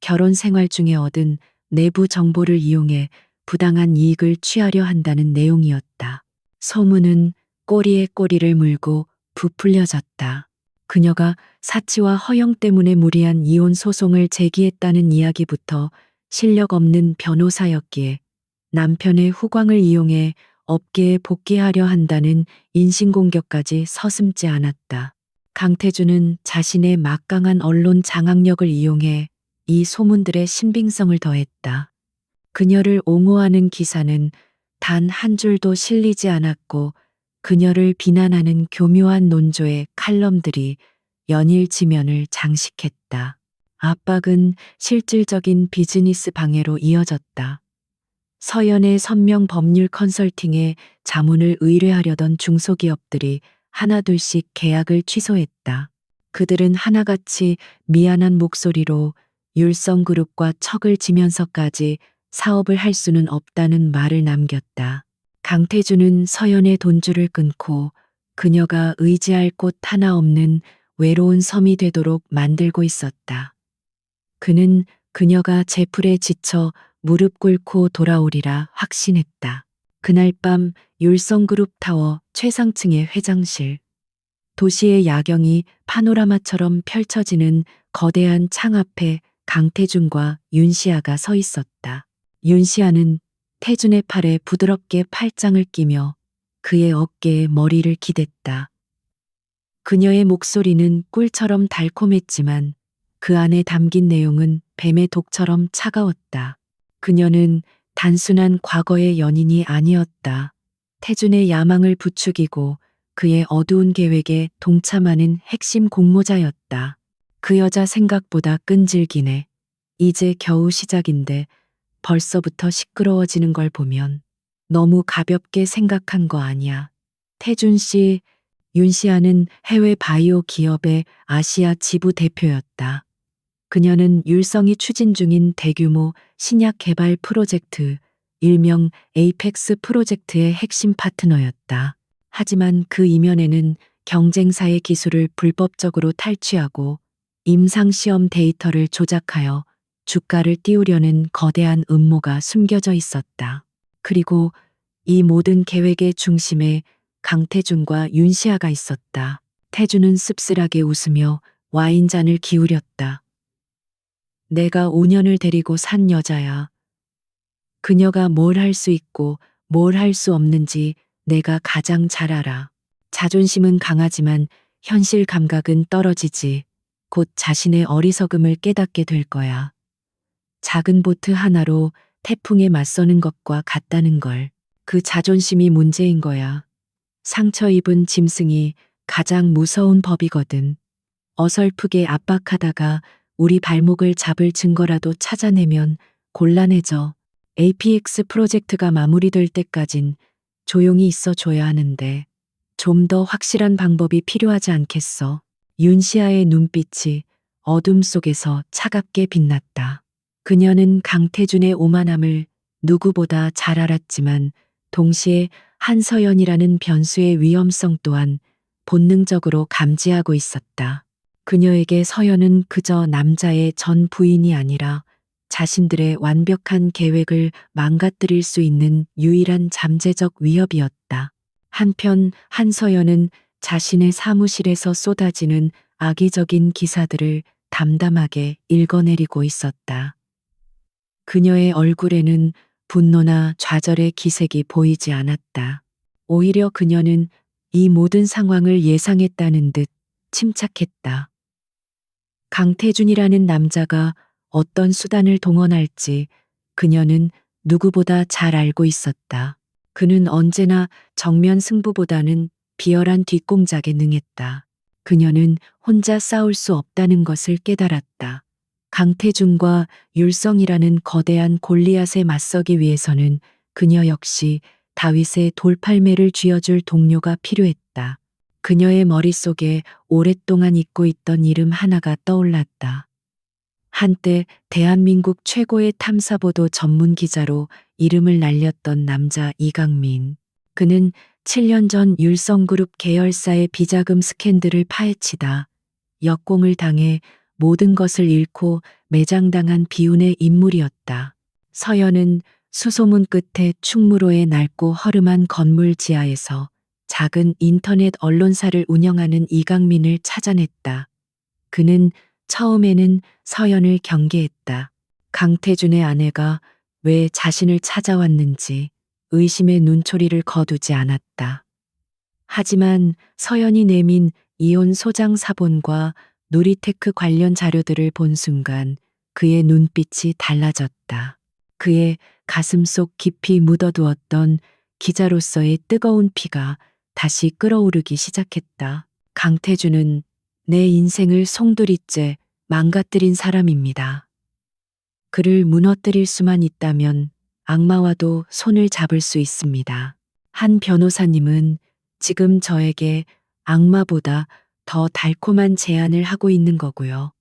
결혼 생활 중에 얻은 내부 정보를 이용해 부당한 이익을 취하려 한다는 내용이었다. 소문은 꼬리에 꼬리를 물고 부풀려졌다. 그녀가 사치와 허영 때문에 무리한 이혼 소송을 제기했다는 이야기부터 실력 없는 변호사였기에 남편의 후광을 이용해 업계에 복귀하려 한다는 인신공격까지 서슴지 않았다. 강태주는 자신의 막강한 언론 장악력을 이용해 이 소문들의 신빙성을 더했다. 그녀를 옹호하는 기사는 단 한 줄도 실리지 않았고 그녀를 비난하는 교묘한 논조의 칼럼들이 연일 지면을 장식했다. 압박은 실질적인 비즈니스 방해로 이어졌다. 서연의 선명 법률 컨설팅에 자문을 의뢰하려던 중소기업들이 하나둘씩 계약을 취소했다. 그들은 하나같이 미안한 목소리로 율성그룹과 척을 지면서까지 사업을 할 수는 없다는 말을 남겼다. 강태주는 서연의 돈줄을 끊고 그녀가 의지할 곳 하나 없는 외로운 섬이 되도록 만들고 있었다. 그는 그녀가 제풀에 지쳐 무릎 꿇고 돌아오리라 확신했다. 그날 밤 율성그룹 타워 최상층의 회장실. 도시의 야경이 파노라마처럼 펼쳐지는 거대한 창 앞에 강태준과 윤시아가 서 있었다. 윤시아는 태준의 팔에 부드럽게 팔짱을 끼며 그의 어깨에 머리를 기댔다. 그녀의 목소리는 꿀처럼 달콤했지만 그 안에 담긴 내용은 뱀의 독처럼 차가웠다. 그녀는 단순한 과거의 연인이 아니었다. 태준의 야망을 부추기고 그의 어두운 계획에 동참하는 핵심 공모자였다. 그 여자 생각보다 끈질기네. 이제 겨우 시작인데 벌써부터 시끄러워지는 걸 보면 너무 가볍게 생각한 거 아니야. 태준 씨, 윤시아는 해외 바이오 기업의 아시아 지부 대표였다. 그녀는 율성이 추진 중인 대규모 신약 개발 프로젝트, 일명 에이펙스 프로젝트의 핵심 파트너였다. 하지만 그 이면에는 경쟁사의 기술을 불법적으로 탈취하고 임상시험 데이터를 조작하여 주가를 띄우려는 거대한 음모가 숨겨져 있었다. 그리고 이 모든 계획의 중심에 강태준과 윤시아가 있었다. 태준은 씁쓸하게 웃으며 와인잔을 기울였다. 내가 5년을 데리고 산 여자야. 그녀가 뭘 할 수 있고 뭘 할 수 없는지 내가 가장 잘 알아. 자존심은 강하지만 현실 감각은 떨어지지. 곧 자신의 어리석음을 깨닫게 될 거야. 작은 보트 하나로 태풍에 맞서는 것과 같다는 걸. 그 자존심이 문제인 거야. 상처 입은 짐승이 가장 무서운 법이거든. 어설프게 압박하다가 우리 발목을 잡을 증거라도 찾아내면 곤란해져. APX 프로젝트가 마무리될 때까진 조용히 있어 줘야 하는데 좀 더 확실한 방법이 필요하지 않겠어. 윤시아의 눈빛이 어둠 속에서 차갑게 빛났다. 그녀는 강태준의 오만함을 누구보다 잘 알았지만 동시에 한서연이라는 변수의 위험성 또한 본능적으로 감지하고 있었다. 그녀에게 서연은 그저 남자의 전 부인이 아니라 자신들의 완벽한 계획을 망가뜨릴 수 있는 유일한 잠재적 위협이었다. 한편 한서연은 자신의 사무실에서 쏟아지는 악의적인 기사들을 담담하게 읽어내리고 있었다. 그녀의 얼굴에는 분노나 좌절의 기색이 보이지 않았다. 오히려 그녀는 이 모든 상황을 예상했다는 듯 침착했다. 강태준이라는 남자가 어떤 수단을 동원할지 그녀는 누구보다 잘 알고 있었다. 그는 언제나 정면 승부보다는 비열한 뒷공작에 능했다. 그녀는 혼자 싸울 수 없다는 것을 깨달았다. 강태준과 율성이라는 거대한 골리앗에 맞서기 위해서는 그녀 역시 다윗의 돌팔매를 쥐어줄 동료가 필요했다. 그녀의 머릿속에 오랫동안 잊고 있던 이름 하나가 떠올랐다. 한때 대한민국 최고의 탐사보도 전문 기자로 이름을 날렸던 남자 이강민. 그는 7년 전 율성그룹 계열사의 비자금 스캔들을 파헤치다 역공을 당해 모든 것을 잃고 매장당한 비운의 인물이었다. 서연은 수소문 끝에 충무로의 낡고 허름한 건물 지하에서 작은 인터넷 언론사를 운영하는 이강민을 찾아냈다. 그는 처음에는 서연을 경계했다. 강태준의 아내가 왜 자신을 찾아왔는지 의심의 눈초리를 거두지 않았다. 하지만 서연이 내민 이혼 소장 사본과 누리테크 관련 자료들을 본 순간 그의 눈빛이 달라졌다. 그의 가슴 속 깊이 묻어두었던 기자로서의 뜨거운 피가 다시 끓어오르기 시작했다. 강태준은 내 인생을 송두리째 망가뜨린 사람입니다. 그를 무너뜨릴 수만 있다면 악마와도 손을 잡을 수 있습니다. 한 변호사님은 지금 저에게 악마보다 더 달콤한 제안을 하고 있는 거고요.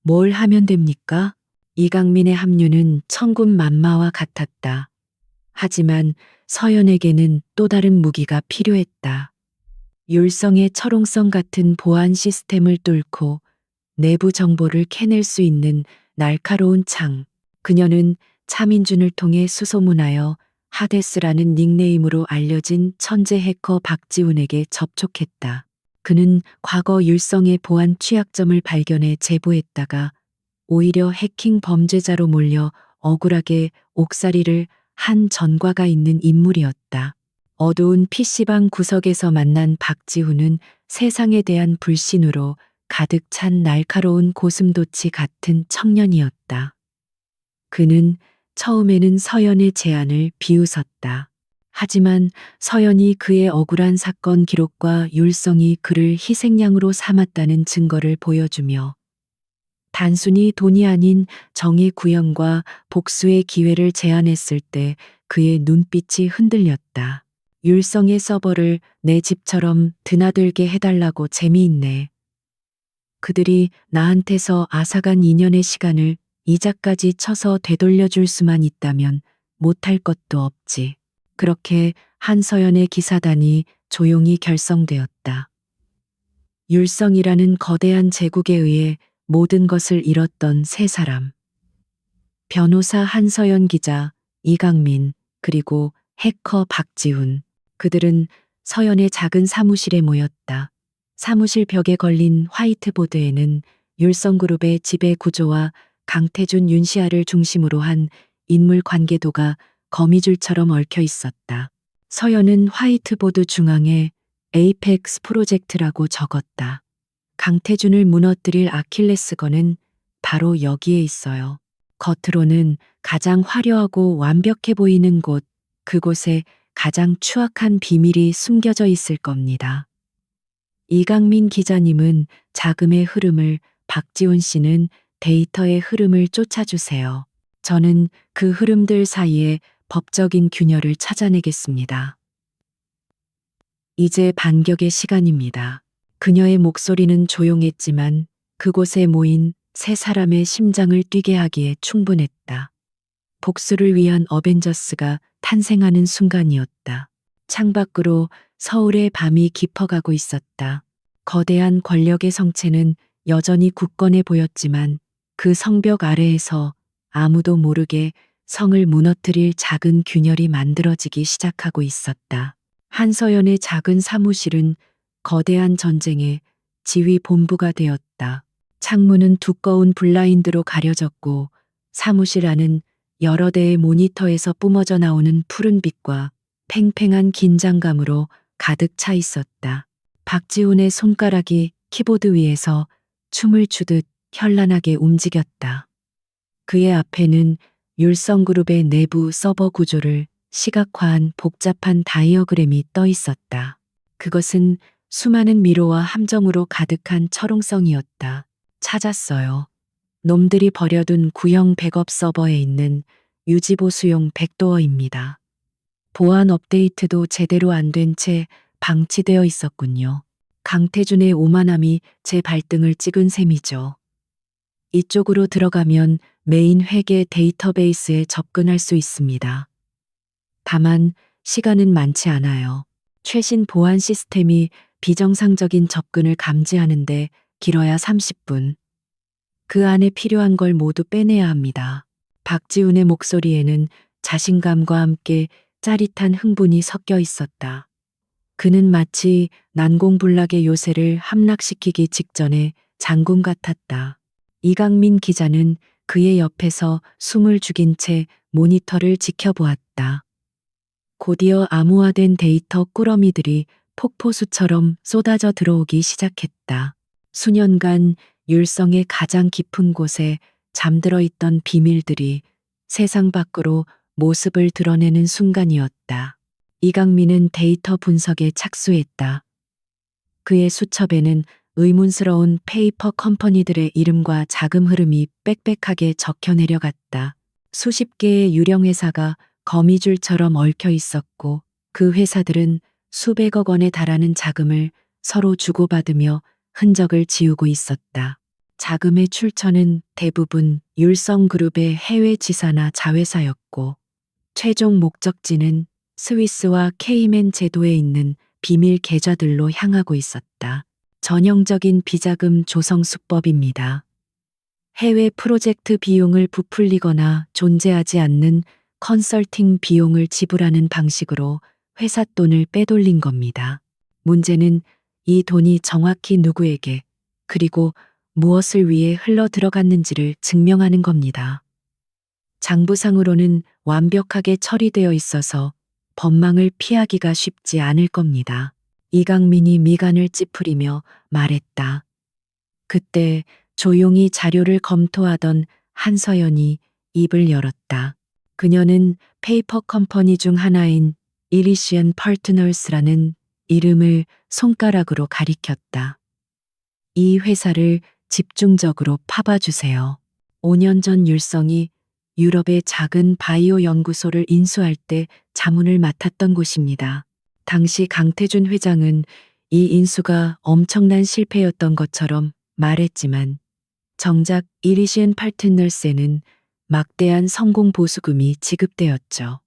뭘 하면 됩니까? 이강민의 합류는 천군만마와 같았다. 하지만 서연에게는 또 다른 무기가 필요했다. 율성의 철옹성 같은 보안 시스템을 뚫고 내부 정보를 캐낼 수 있는 날카로운 창. 그녀는 차민준을 통해 수소문하여 하데스라는 닉네임으로 알려진 천재 해커 박지훈에게 접촉했다. 그는 과거 율성의 보안 취약점을 발견해 제보했다가 오히려 해킹 범죄자로 몰려 억울하게 옥살이를 한 전과가 있는 인물이었다. 어두운 PC방 구석에서 만난 박지훈은 세상에 대한 불신으로 가득 찬 날카로운 고슴도치 같은 청년이었다. 그는 처음에는 서연의 제안을 비웃었다. 하지만 서연이 그의 억울한 사건 기록과 율성이 그를 희생양으로 삼았다는 증거를 보여주며 단순히 돈이 아닌 정의 구현과 복수의 기회를 제안했을 때 그의 눈빛이 흔들렸다. 율성의 서버를 내 집처럼 드나들게 해달라고 재미있네. 그들이 나한테서 앗아간 2년의 시간을 이자까지 쳐서 되돌려줄 수만 있다면 못할 것도 없지. 그렇게 한서연의 기사단이 조용히 결성되었다. 율성이라는 거대한 제국에 의해 모든 것을 잃었던 세 사람. 변호사 한서연 기자, 이강민, 그리고 해커 박지훈. 그들은 서연의 작은 사무실에 모였다. 사무실 벽에 걸린 화이트보드에는 율성그룹의 지배 구조와 강태준 윤시아를 중심으로 한 인물 관계도가 거미줄처럼 얽혀 있었다. 서연은 화이트보드 중앙에 에이펙스 프로젝트라고 적었다. 강태준을 무너뜨릴 아킬레스건은 바로 여기에 있어요. 겉으로는 가장 화려하고 완벽해 보이는 곳, 그곳에 가장 추악한 비밀이 숨겨져 있을 겁니다. 이강민 기자님은 자금의 흐름을, 박지훈 씨는 데이터의 흐름을 쫓아주세요. 저는 그 흐름들 사이에 법적인 균열을 찾아내겠습니다. 이제 반격의 시간입니다. 그녀의 목소리는 조용했지만 그곳에 모인 세 사람의 심장을 뛰게 하기에 충분했다. 복수를 위한 어벤져스가 탄생하는 순간이었다. 창밖으로 서울의 밤이 깊어가고 있었다. 거대한 권력의 성체는 여전히 굳건해 보였지만 그 성벽 아래에서 아무도 모르게 성을 무너뜨릴 작은 균열이 만들어지기 시작하고 있었다. 한서연의 작은 사무실은 거대한 전쟁의 지휘 본부가 되었다. 창문은 두꺼운 블라인드로 가려졌고 사무실 안은 여러 대의 모니터에서 뿜어져 나오는 푸른 빛과 팽팽한 긴장감으로 가득 차 있었다. 박지훈의 손가락이 키보드 위에서 춤을 추듯 현란하게 움직였다. 그의 앞에는 율성그룹의 내부 서버 구조를 시각화한 복잡한 다이어그램이 떠 있었다. 그것은 수많은 미로와 함정으로 가득한 철옹성이었다. 찾았어요. 놈들이 버려둔 구형 백업 서버에 있는 유지보수용 백도어입니다. 보안 업데이트도 제대로 안 된 채 방치되어 있었군요. 강태준의 오만함이 제 발등을 찍은 셈이죠. 이쪽으로 들어가면 메인 회계 데이터베이스에 접근할 수 있습니다. 다만 시간은 많지 않아요. 최신 보안 시스템이 비정상적인 접근을 감지하는데 길어야 30분. 그 안에 필요한 걸 모두 빼내야 합니다. 박지훈의 목소리에는 자신감과 함께 짜릿한 흥분이 섞여 있었다. 그는 마치 난공불락의 요새를 함락시키기 직전에 장군 같았다. 이강민 기자는 그의 옆에서 숨을 죽인 채 모니터를 지켜보았다. 곧이어 암호화된 데이터 꾸러미들이 폭포수처럼 쏟아져 들어오기 시작했다. 수년간 율성의 가장 깊은 곳에 잠들어 있던 비밀들이 세상 밖으로 모습을 드러내는 순간이었다. 이강민은 데이터 분석에 착수했다. 그의 수첩에는 의문스러운 페이퍼 컴퍼니들의 이름과 자금 흐름이 빽빽하게 적혀 내려갔다. 수십 개의 유령 회사가 거미줄처럼 얽혀 있었고 그 회사들은 수백억 원에 달하는 자금을 서로 주고받으며 흔적을 지우고 있었다. 자금의 출처는 대부분 율성그룹의 해외 지사나 자회사였고 최종 목적지는 스위스와 케이맨 제도에 있는 비밀 계좌들로 향하고 있었다. 전형적인 비자금 조성 수법입니다. 해외 프로젝트 비용을 부풀리거나 존재하지 않는 컨설팅 비용을 지불하는 방식으로 회사 돈을 빼돌린 겁니다. 문제는 이 돈이 정확히 누구에게 그리고 무엇을 위해 흘러 들어갔는지를 증명하는 겁니다. 장부상으로는 완벽하게 처리되어 있어서 법망을 피하기가 쉽지 않을 겁니다. 이강민이 미간을 찌푸리며 말했다. 그때 조용히 자료를 검토하던 한서연이 입을 열었다. 그녀는 페이퍼 컴퍼니 중 하나인 이리시언 파트너스라는 이름을 손가락으로 가리켰다. 이 회사를 집중적으로 파봐주세요. 5년 전 율성이 유럽의 작은 바이오 연구소를 인수할 때 자문을 맡았던 곳입니다. 당시 강태준 회장은 이 인수가 엄청난 실패였던 것처럼 말했지만 정작 이리시언 파트너스에는 막대한 성공 보수금이 지급되었죠.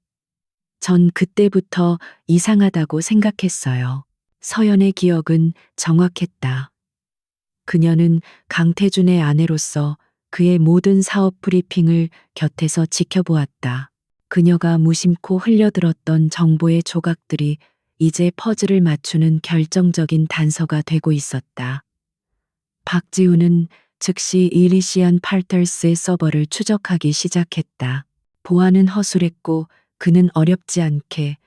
전 그때부터 이상하다고 생각했어요. 서연의 기억은 정확했다. 그녀는 강태준의 아내로서 그의 모든 사업 브리핑을 곁에서 지켜보았다. 그녀가 무심코 흘려들었던 정보의 조각들이 이제 퍼즐을 맞추는 결정적인 단서가 되고 있었다. 박지우는 즉시 이리시안 팔터스의 서버를 추적하기 시작했다. 보안은 허술했고 그는 어렵지 않게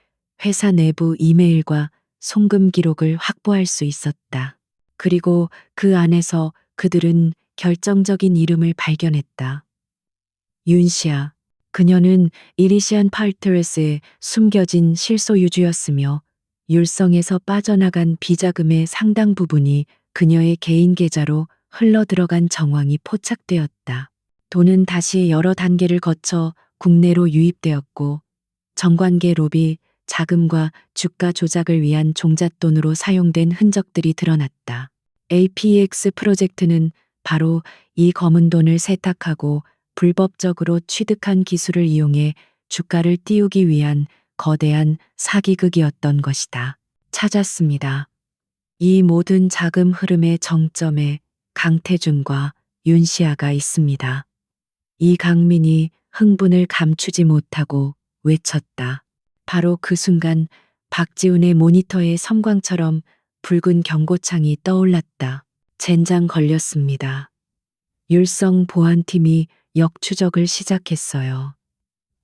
회사 내부 이메일과 송금 기록을 확보할 수 있었다. 그리고 그 안에서 그들은 결정적인 이름을 발견했다. 윤시아. 그녀는 이리시안 팔터스의 숨겨진 실소유주였으며 율성에서 빠져나간 비자금의 상당 부분이 그녀의 개인 계좌로 흘러들어간 정황이 포착되었다. 돈은 다시 여러 단계를 거쳐 국내로 유입되었고 정관계 로비, 자금과 주가 조작을 위한 종잣돈으로 사용된 흔적들이 드러났다. APX 프로젝트는 바로 이 검은 돈을 세탁하고 불법적으로 취득한 기술을 이용해 주가를 띄우기 위한 거대한 사기극이었던 것이다. 찾았습니다. 이 모든 자금 흐름의 정점에 강태준과 윤시아가 있습니다. 이강민이 흥분을 감추지 못하고 외쳤다. 바로 그 순간 박지훈의 모니터에 섬광처럼 붉은 경고창이 떠올랐다. 젠장 걸렸습니다. 율성 보안팀이 역추적을 시작했어요.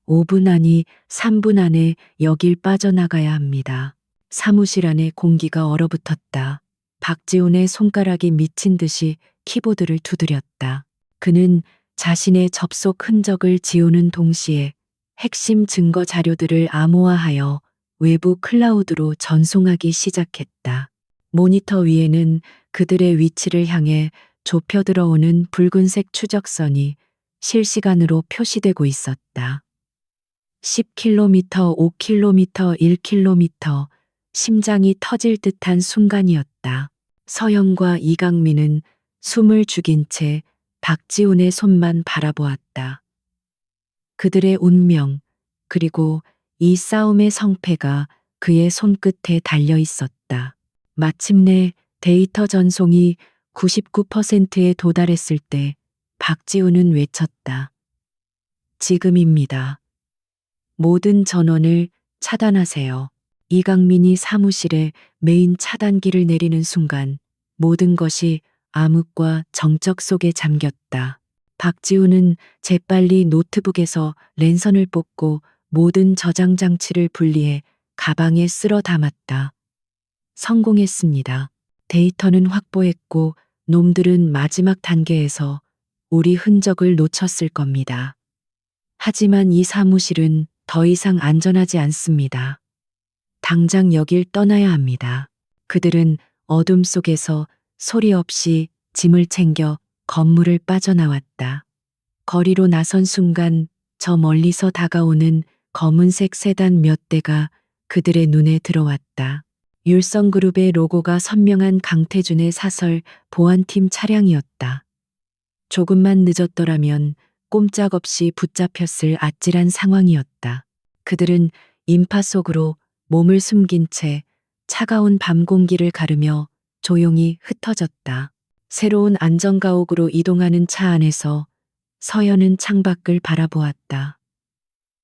5분 아니 3분 안에 여길 빠져나가야 합니다. 사무실 안에 공기가 얼어붙었다. 박지훈의 손가락이 미친 듯이 키보드를 두드렸다. 그는 자신의 접속 흔적을 지우는 동시에 핵심 증거 자료들을 암호화하여 외부 클라우드로 전송하기 시작했다. 모니터 위에는 그들의 위치를 향해 좁혀 들어오는 붉은색 추적선이 실시간으로 표시되고 있었다. 10km, 5km, 1km, 심장이 터질 듯한 순간이었다. 서영과 이강민은 숨을 죽인 채 박지훈의 손만 바라보았다. 그들의 운명, 그리고 이 싸움의 성패가 그의 손끝에 달려 있었다. 마침내 데이터 전송이 99%에 도달했을 때 박지훈은 외쳤다. 지금입니다. 모든 전원을 차단하세요. 이강민이 사무실에 메인 차단기를 내리는 순간 모든 것이 암흑과 정적 속에 잠겼다. 박지훈은 재빨리 노트북에서 랜선을 뽑고 모든 저장 장치를 분리해 가방에 쓸어 담았다. 성공했습니다. 데이터는 확보했고 놈들은 마지막 단계에서 우리 흔적을 놓쳤을 겁니다. 하지만 이 사무실은 더 이상 안전하지 않습니다. 당장 여길 떠나야 합니다. 그들은 어둠 속에서 소리 없이 짐을 챙겨 건물을 빠져나왔다. 거리로 나선 순간 저 멀리서 다가오는 검은색 세단 몇 대가 그들의 눈에 들어왔다. 율성그룹의 로고가 선명한 강태준의 사설 보안팀 차량이었다. 조금만 늦었더라면 꼼짝없이 붙잡혔을 아찔한 상황이었다. 그들은 인파 속으로 몸을 숨긴 채 차가운 밤 공기를 가르며 조용히 흩어졌다. 새로운 안전가옥으로 이동하는 차 안에서 서연은 창밖을 바라보았다.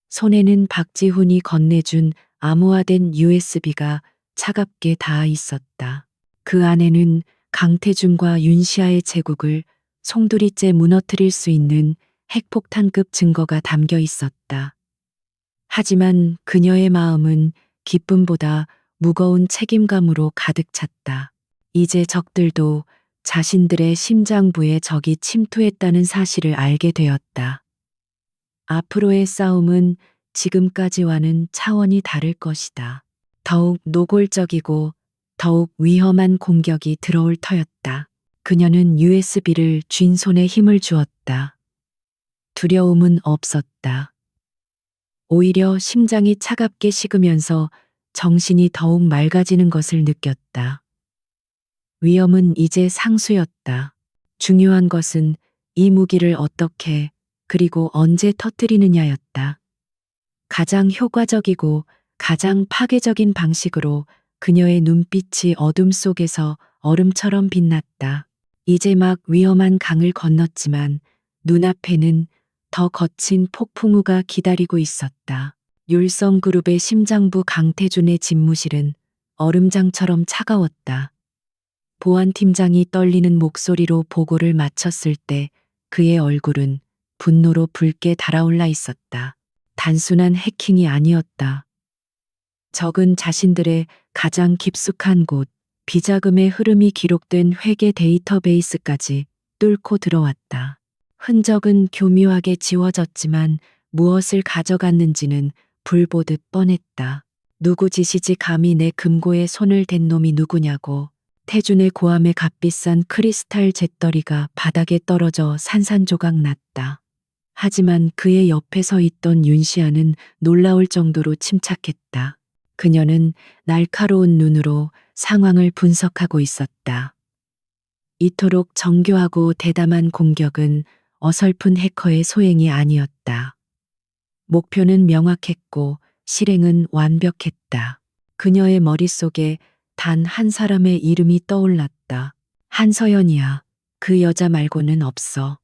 손에는 박지훈이 건네준 암호화된 USB가 차갑게 닿아 있었다. 그 안에는 강태준과 윤시아의 제국을 송두리째 무너뜨릴 수 있는 핵폭탄급 증거가 담겨 있었다. 하지만 그녀의 마음은 기쁨보다 무거운 책임감으로 가득 찼다. 이제 적들도 자신들의 심장부에 적이 침투했다는 사실을 알게 되었다. 앞으로의 싸움은 지금까지와는 차원이 다를 것이다. 더욱 노골적이고 더욱 위험한 공격이 들어올 터였다. 그녀는 USB를 쥔 손에 힘을 주었다. 두려움은 없었다. 오히려 심장이 차갑게 식으면서 정신이 더욱 맑아지는 것을 느꼈다. 위험은 이제 상수였다. 중요한 것은 이 무기를 어떻게 그리고 언제 터뜨리느냐였다. 가장 효과적이고 가장 파괴적인 방식으로 그녀의 눈빛이 어둠 속에서 얼음처럼 빛났다. 이제 막 위험한 강을 건넜지만 눈앞에는 더 거친 폭풍우가 기다리고 있었다. 율성그룹의 심장부 강태준의 집무실은 얼음장처럼 차가웠다. 보안팀장이 떨리는 목소리로 보고를 마쳤을 때 그의 얼굴은 분노로 붉게 달아올라 있었다. 단순한 해킹이 아니었다. 적은 자신들의 가장 깊숙한 곳, 비자금의 흐름이 기록된 회계 데이터베이스까지 뚫고 들어왔다. 흔적은 교묘하게 지워졌지만 무엇을 가져갔는지는 불보듯 뻔했다. 누구 짓이지 감히 내 금고에 손을 댄 놈이 누구냐고. 태준의 고함에 값비싼 크리스탈 잿더리가 바닥에 떨어져 산산조각 났다. 하지만 그의 옆에 서 있던 윤시아는 놀라울 정도로 침착했다. 그녀는 날카로운 눈으로 상황을 분석하고 있었다. 이토록 정교하고 대담한 공격은 어설픈 해커의 소행이 아니었다. 목표는 명확했고 실행은 완벽했다. 그녀의 머릿속에 단 한 사람의 이름이 떠올랐다. 한서연이야. 그 여자 말고는 없어.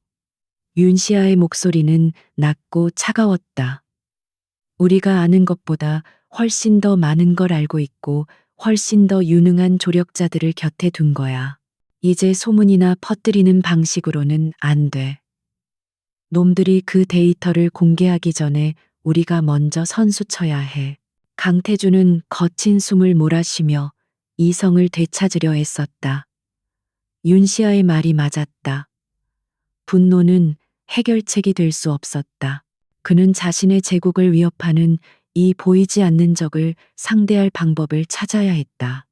윤시아의 목소리는 낮고 차가웠다. 우리가 아는 것보다 훨씬 더 많은 걸 알고 있고 훨씬 더 유능한 조력자들을 곁에 둔 거야. 이제 소문이나 퍼뜨리는 방식으로는 안 돼. 놈들이 그 데이터를 공개하기 전에 우리가 먼저 선수쳐야 해. 강태준은 거친 숨을 몰아쉬며 이성을 되찾으려 애썼다. 윤시아의 말이 맞았다. 분노는 해결책이 될 수 없었다. 그는 자신의 제국을 위협하는 이 보이지 않는 적을 상대할 방법을 찾아야 했다.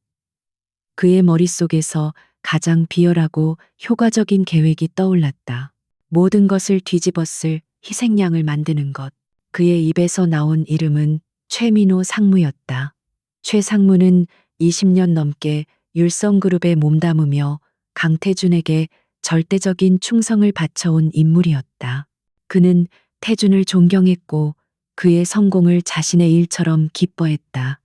그의 머릿속에서 가장 비열하고 효과적인 계획이 떠올랐다. 모든 것을 뒤집었을 희생양을 만드는 것. 그의 입에서 나온 이름은 최민호 상무였다. 최 상무는 20년 넘게 율성그룹에 몸담으며 강태준에게 절대적인 충성을 바쳐온 인물이었다. 그는 태준을 존경했고 그의 성공을 자신의 일처럼 기뻐했다.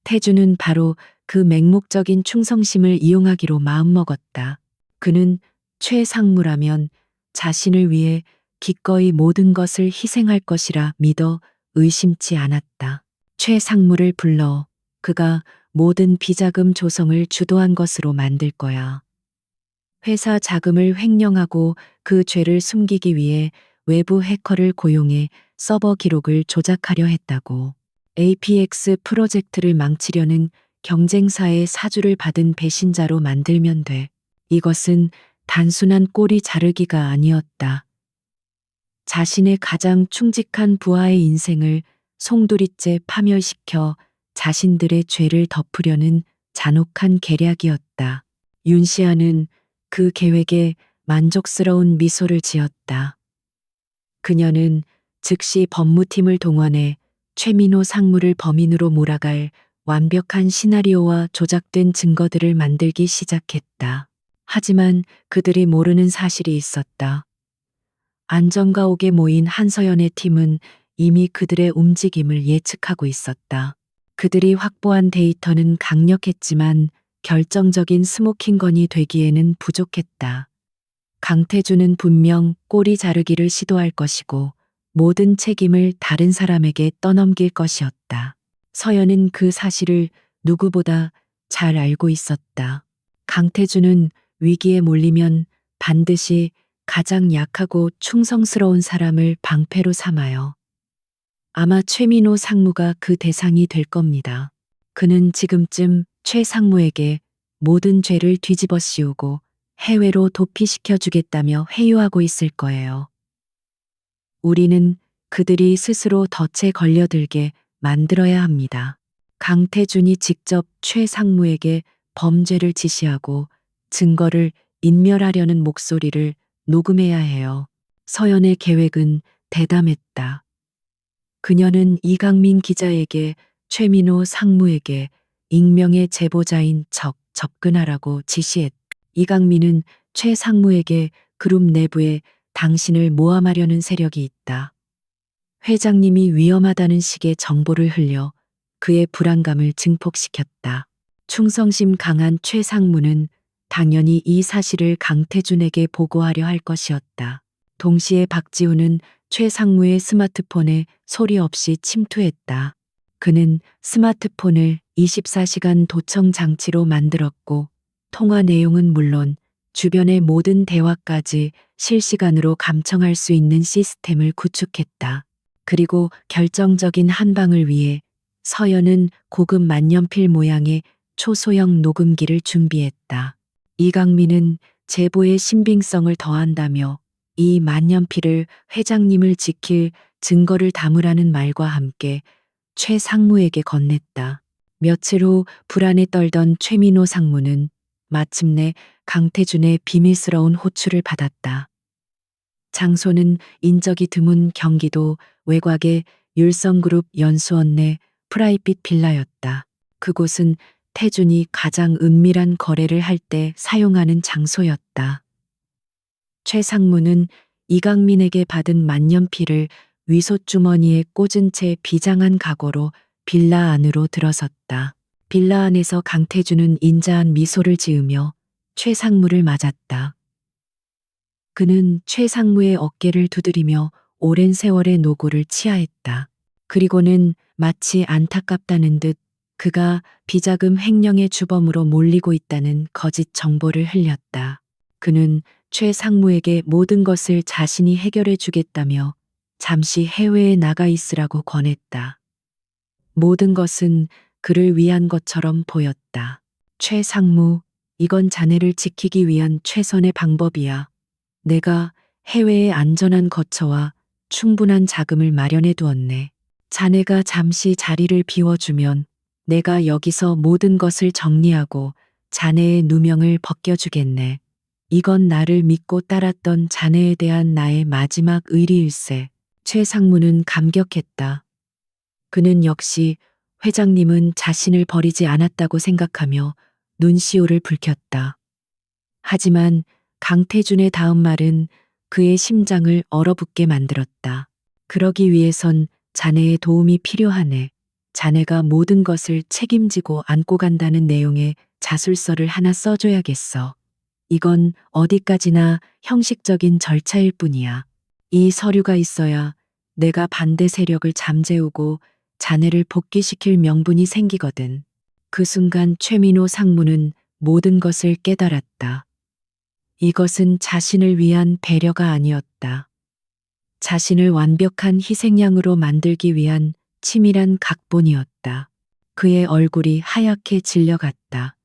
태준은 바로 그 맹목적인 충성심을 이용하기로 마음먹었다. 그는 최 상무라면 자신을 위해 기꺼이 모든 것을 희생할 것이라 믿어 의심치 않았다. 최 상무를 불러 그가 모든 비자금 조성을 주도한 것으로 만들 거야. 회사 자금을 횡령하고 그 죄를 숨기기 위해 외부 해커를 고용해 서버 기록을 조작하려 했다고. APX 프로젝트를 망치려는 경쟁사의 사주를 받은 배신자로 만들면 돼. 이것은 단순한 꼬리 자르기가 아니었다. 자신의 가장 충직한 부하의 인생을 송두리째 파멸시켜 자신들의 죄를 덮으려는 잔혹한 계략이었다. 윤시아는 그 계획에 만족스러운 미소를 지었다. 그녀는 즉시 법무팀을 동원해 최민호 상무를 범인으로 몰아갈 완벽한 시나리오와 조작된 증거들을 만들기 시작했다. 하지만 그들이 모르는 사실이 있었다. 안전가옥에 모인 한서연의 팀은 이미 그들의 움직임을 예측하고 있었다. 그들이 확보한 데이터는 강력했지만 결정적인 스모킹건이 되기에는 부족했다. 강태준은 분명 꼬리 자르기를 시도할 것이고 모든 책임을 다른 사람에게 떠넘길 것이었다. 서연은 그 사실을 누구보다 잘 알고 있었다. 강태준은 위기에 몰리면 반드시 가장 약하고 충성스러운 사람을 방패로 삼아요. 아마 최민호 상무가 그 대상이 될 겁니다. 그는 지금쯤 최 상무에게 모든 죄를 뒤집어 씌우고 해외로 도피시켜 주겠다며 회유하고 있을 거예요. 우리는 그들이 스스로 덫에 걸려들게 만들어야 합니다. 강태준이 직접 최 상무에게 범죄를 지시하고 증거를 인멸하려는 목소리를 녹음해야 해요. 서연의 계획은 대담했다. 그녀는 이강민 기자에게 최민호 상무에게 익명의 제보자인 척 접근하라고 지시했다. 이강민은 최 상무에게 그룹 내부에 당신을 모함하려는 세력이 있다. 회장님이 위험하다는 식의 정보를 흘려 그의 불안감을 증폭시켰다. 충성심 강한 최 상무는 당연히 이 사실을 강태준에게 보고하려 할 것이었다. 동시에 박지우는 최 상무의 스마트폰에 소리 없이 침투했다. 그는 스마트폰을 24시간 도청 장치로 만들었고 통화 내용은 물론 주변의 모든 대화까지 실시간으로 감청할 수 있는 시스템을 구축했다. 그리고 결정적인 한 방을 위해 서연은 고급 만년필 모양의 초소형 녹음기를 준비했다. 이강민은 제보의 신빙성을 더한다며 이 만년필을 회장님을 지킬 증거를 담으라는 말과 함께 최 상무에게 건넸다. 며칠 후 불안에 떨던 최민호 상무는 마침내 강태준의 비밀스러운 호출을 받았다. 장소는 인적이 드문 경기도 외곽의 율성그룹 연수원 내 프라이빗 빌라였다. 그곳은 태준이 가장 은밀한 거래를 할 때 사용하는 장소였다. 최 상무는 이강민에게 받은 만년필을 위솥주머니에 꽂은 채 비장한 각오로 빌라 안으로 들어섰다. 빌라 안에서 강태준은 인자한 미소를 지으며 최 상무를 맞았다. 그는 최 상무의 어깨를 두드리며 오랜 세월의 노고를 치하했다. 그리고는 마치 안타깝다는 듯 그가 비자금 횡령의 주범으로 몰리고 있다는 거짓 정보를 흘렸다. 그는 최 상무에게 모든 것을 자신이 해결해 주겠다며 잠시 해외에 나가 있으라고 권했다. 모든 것은 그를 위한 것처럼 보였다. 최 상무, 이건 자네를 지키기 위한 최선의 방법이야. 내가 해외에 안전한 거처와 충분한 자금을 마련해 두었네. 자네가 잠시 자리를 비워주면 내가 여기서 모든 것을 정리하고 자네의 누명을 벗겨주겠네. 이건 나를 믿고 따랐던 자네에 대한 나의 마지막 의리일세. 최 상무는 감격했다. 그는 역시 회장님은 자신을 버리지 않았다고 생각하며 눈시울을 붉혔다. 하지만 강태준의 다음 말은 그의 심장을 얼어붙게 만들었다. 그러기 위해선 자네의 도움이 필요하네. 자네가 모든 것을 책임지고 안고 간다는 내용의 자술서를 하나 써줘야겠어. 이건 어디까지나 형식적인 절차일 뿐이야. 이 서류가 있어야 내가 반대 세력을 잠재우고 자네를 복귀시킬 명분이 생기거든. 그 순간 최민호 상무는 모든 것을 깨달았다. 이것은 자신을 위한 배려가 아니었다. 자신을 완벽한 희생양으로 만들기 위한 치밀한 각본이었다. 그의 얼굴이 하얗게 질려갔다.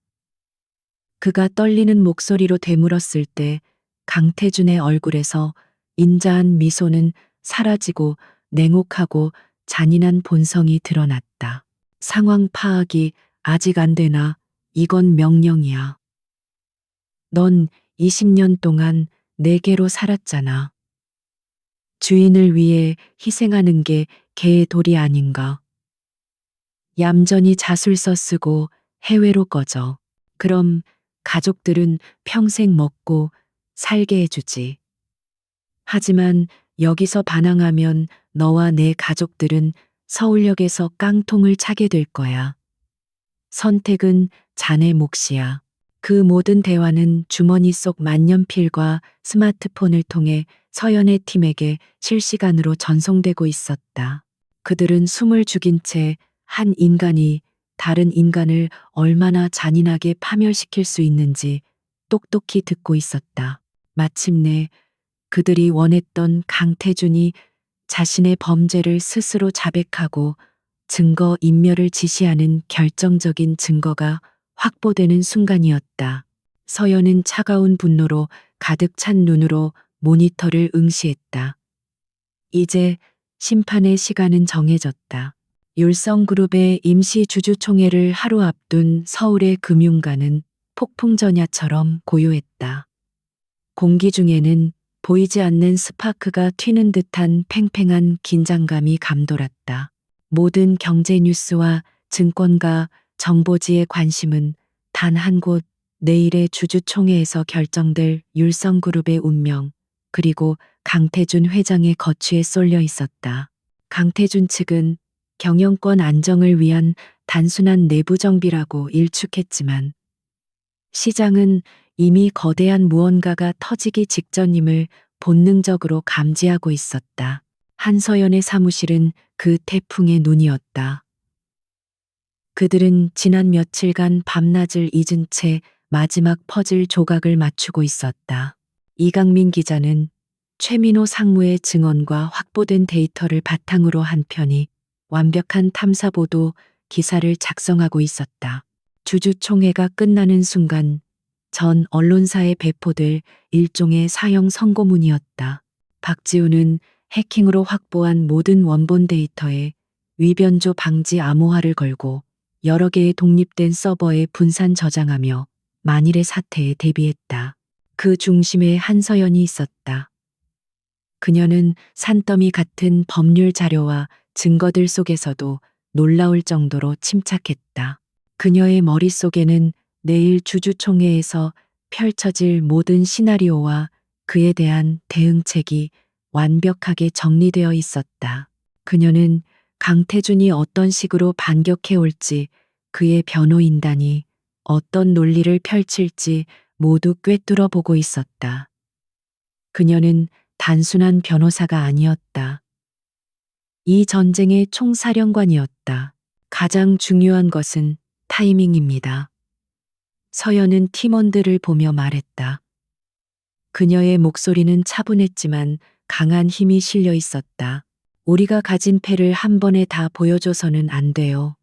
그가 떨리는 목소리로 되물었을 때 강태준의 얼굴에서 인자한 미소는 사라지고 냉혹하고 잔인한 본성이 드러났다. 상황 파악이 아직 안 되나? 이건 명령이야. 넌 20년 동안 내게로 살았잖아. 주인을 위해 희생하는 게 개의 도리 아닌가? 얌전히 자술서 쓰고 해외로 꺼져. 그럼 가족들은 평생 먹고 살게 해주지. 하지만 여기서 반항하면 너와 내 가족들은 서울역에서 깡통을 차게 될 거야. 선택은 자네 몫이야. 그 모든 대화는 주머니 속 만년필과 스마트폰을 통해 서연의 팀에게 실시간으로 전송되고 있었다. 그들은 숨을 죽인 채 한 인간이 다른 인간을 얼마나 잔인하게 파멸시킬 수 있는지 똑똑히 듣고 있었다. 마침내 그들이 원했던 강태준이 자신의 범죄를 스스로 자백하고 증거 인멸을 지시하는 결정적인 증거가 확보되는 순간이었다. 서연은 차가운 분노로 가득 찬 눈으로 모니터를 응시했다. 이제 심판의 시간은 정해졌다. 율성그룹의 임시 주주총회를 하루 앞둔 서울의 금융가는 폭풍전야처럼 고요했다. 공기 중에는 보이지 않는 스파크가 튀는 듯한 팽팽한 긴장감이 감돌았다. 모든 경제 뉴스와 증권가, 정보지의 관심은 단 한 곳, 내일의 주주총회에서 결정될 율성그룹의 운명, 그리고 강태준 회장의 거취에 쏠려 있었다. 강태준 측은 경영권 안정을 위한 단순한 내부 정비라고 일축했지만 시장은 이미 거대한 무언가가 터지기 직전임을 본능적으로 감지하고 있었다. 한서연의 사무실은 그 태풍의 눈이었다. 그들은 지난 며칠간 밤낮을 잊은 채 마지막 퍼즐 조각을 맞추고 있었다. 이강민 기자는 최민호 상무의 증언과 확보된 데이터를 바탕으로 한 편이 완벽한 탐사보도 기사를 작성하고 있었다. 주주총회가 끝나는 순간 전 언론사에 배포될 일종의 사형 선고문이었다. 박지우는 해킹으로 확보한 모든 원본 데이터에 위변조 방지 암호화를 걸고 여러 개의 독립된 서버에 분산 저장하며 만일의 사태에 대비했다. 그 중심에 한서연이 있었다. 그녀는 산더미 같은 법률 자료와 증거들 속에서도 놀라울 정도로 침착했다. 그녀의 머릿속에는 내일 주주총회에서 펼쳐질 모든 시나리오와 그에 대한 대응책이 완벽하게 정리되어 있었다. 그녀는 강태준이 어떤 식으로 반격해 올지, 그의 변호인단이 어떤 논리를 펼칠지 모두 꿰뚫어 보고 있었다. 그녀는 단순한 변호사가 아니었다. 이 전쟁의 총사령관이었다. 가장 중요한 것은 타이밍입니다. 서연은 팀원들을 보며 말했다. 그녀의 목소리는 차분했지만 강한 힘이 실려 있었다. 우리가 가진 패를 한 번에 다 보여줘서는 안 돼요.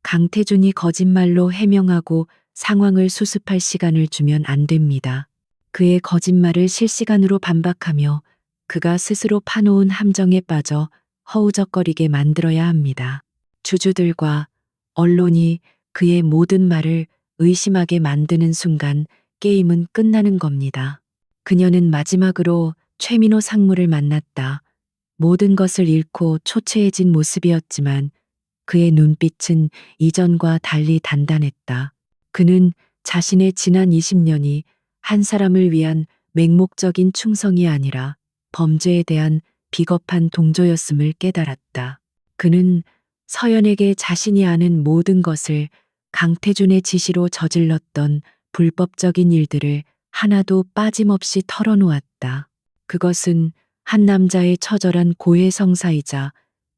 강태준이 거짓말로 해명하고 상황을 수습할 시간을 주면 안 됩니다. 그의 거짓말을 실시간으로 반박하며 그가 스스로 파놓은 함정에 빠져 허우적거리게 만들어야 합니다. 주주들과 언론이 그의 모든 말을 의심하게 만드는 순간 게임은 끝나는 겁니다. 그녀는 마지막으로 최민호 상무를 만났다. 모든 것을 잃고 초췌해진 모습이었지만 그의 눈빛은 이전과 달리 단단했다. 그는 자신의 지난 20년이 한 사람을 위한 맹목적인 충성이 아니라 범죄에 대한 비겁한 동조였음을 깨달았다. 그는 서연에게 자신이 아는 모든 것을 강태준의 지시로 저질렀던 불법적인 일들을 하나도 빠짐없이 털어놓았다. 그것은 한 남자의 처절한 고해성사이자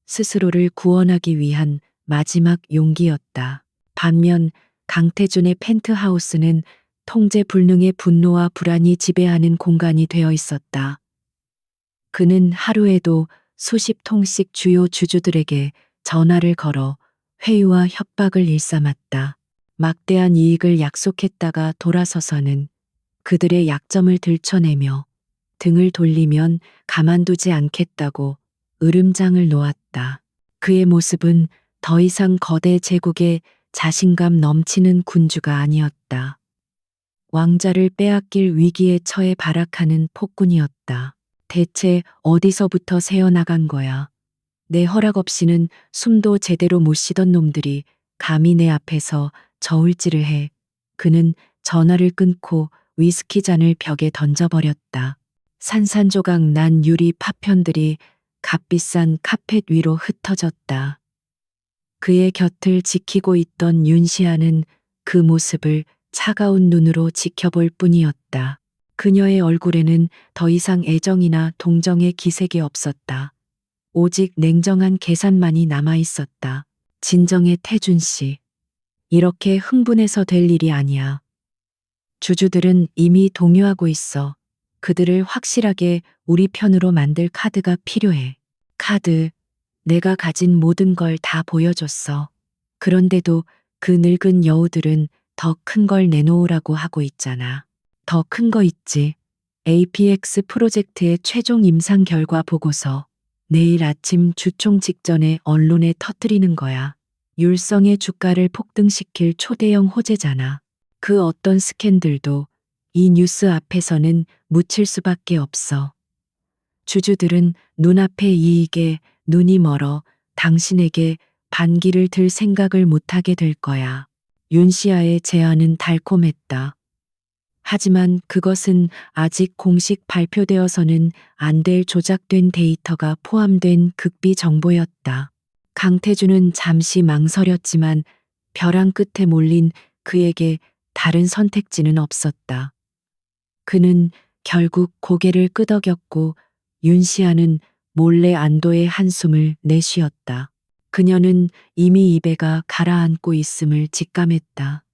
스스로를 구원하기 위한 마지막 용기였다. 반면 강태준의 펜트하우스는 통제 불능의 분노와 불안이 지배하는 공간이 되어 있었다. 그는 하루에도 수십 통씩 주요 주주들에게 전화를 걸어 회유와 협박을 일삼았다. 막대한 이익을 약속했다가 돌아서서는 그들의 약점을 들춰내며 등을 돌리면 가만두지 않겠다고 으름장을 놓았다. 그의 모습은 더 이상 거대 제국의 자신감 넘치는 군주가 아니었다. 왕자를 빼앗길 위기에 처해 발악하는 폭군이었다. 대체 어디서부터 새어나간 거야? 내 허락 없이는 숨도 제대로 못 쉬던 놈들이 감히 내 앞에서 저울질을 해. 그는 전화를 끊고 위스키 잔을 벽에 던져버렸다. 산산조각 난 유리 파편들이 값비싼 카펫 위로 흩어졌다. 그의 곁을 지키고 있던 윤시아는 그 모습을 차가운 눈으로 지켜볼 뿐이었다. 그녀의 얼굴에는 더 이상 애정이나 동정의 기색이 없었다. 오직 냉정한 계산만이 남아 있었다. 진정의 태준 씨. 이렇게 흥분해서 될 일이 아니야. 주주들은 이미 동요하고 있어. 그들을 확실하게 우리 편으로 만들 카드가 필요해. 카드. 내가 가진 모든 걸 다 보여줬어. 그런데도 그 늙은 여우들은 더 큰 걸 내놓으라고 하고 있잖아. 더 큰 거 있지. APX 프로젝트의 최종 임상 결과 보고서. 내일 아침 주총 직전에 언론에 터뜨리는 거야. 율성의 주가를 폭등시킬 초대형 호재잖아. 그 어떤 스캔들도 이 뉴스 앞에서는 묻힐 수밖에 없어. 주주들은 눈앞의 이익에 눈이 멀어 당신에게 반기를 들 생각을 못하게 될 거야. 윤시아의 제안은 달콤했다. 하지만 그것은 아직 공식 발표되어서는 안 될 조작된 데이터가 포함된 극비 정보였다. 강태준은 잠시 망설였지만 벼랑 끝에 몰린 그에게 다른 선택지는 없었다. 그는 결국 고개를 끄덕였고 윤시아는 몰래 안도의 한숨을 내쉬었다. 그녀는 이미 이배가 가라앉고 있음을 직감했다.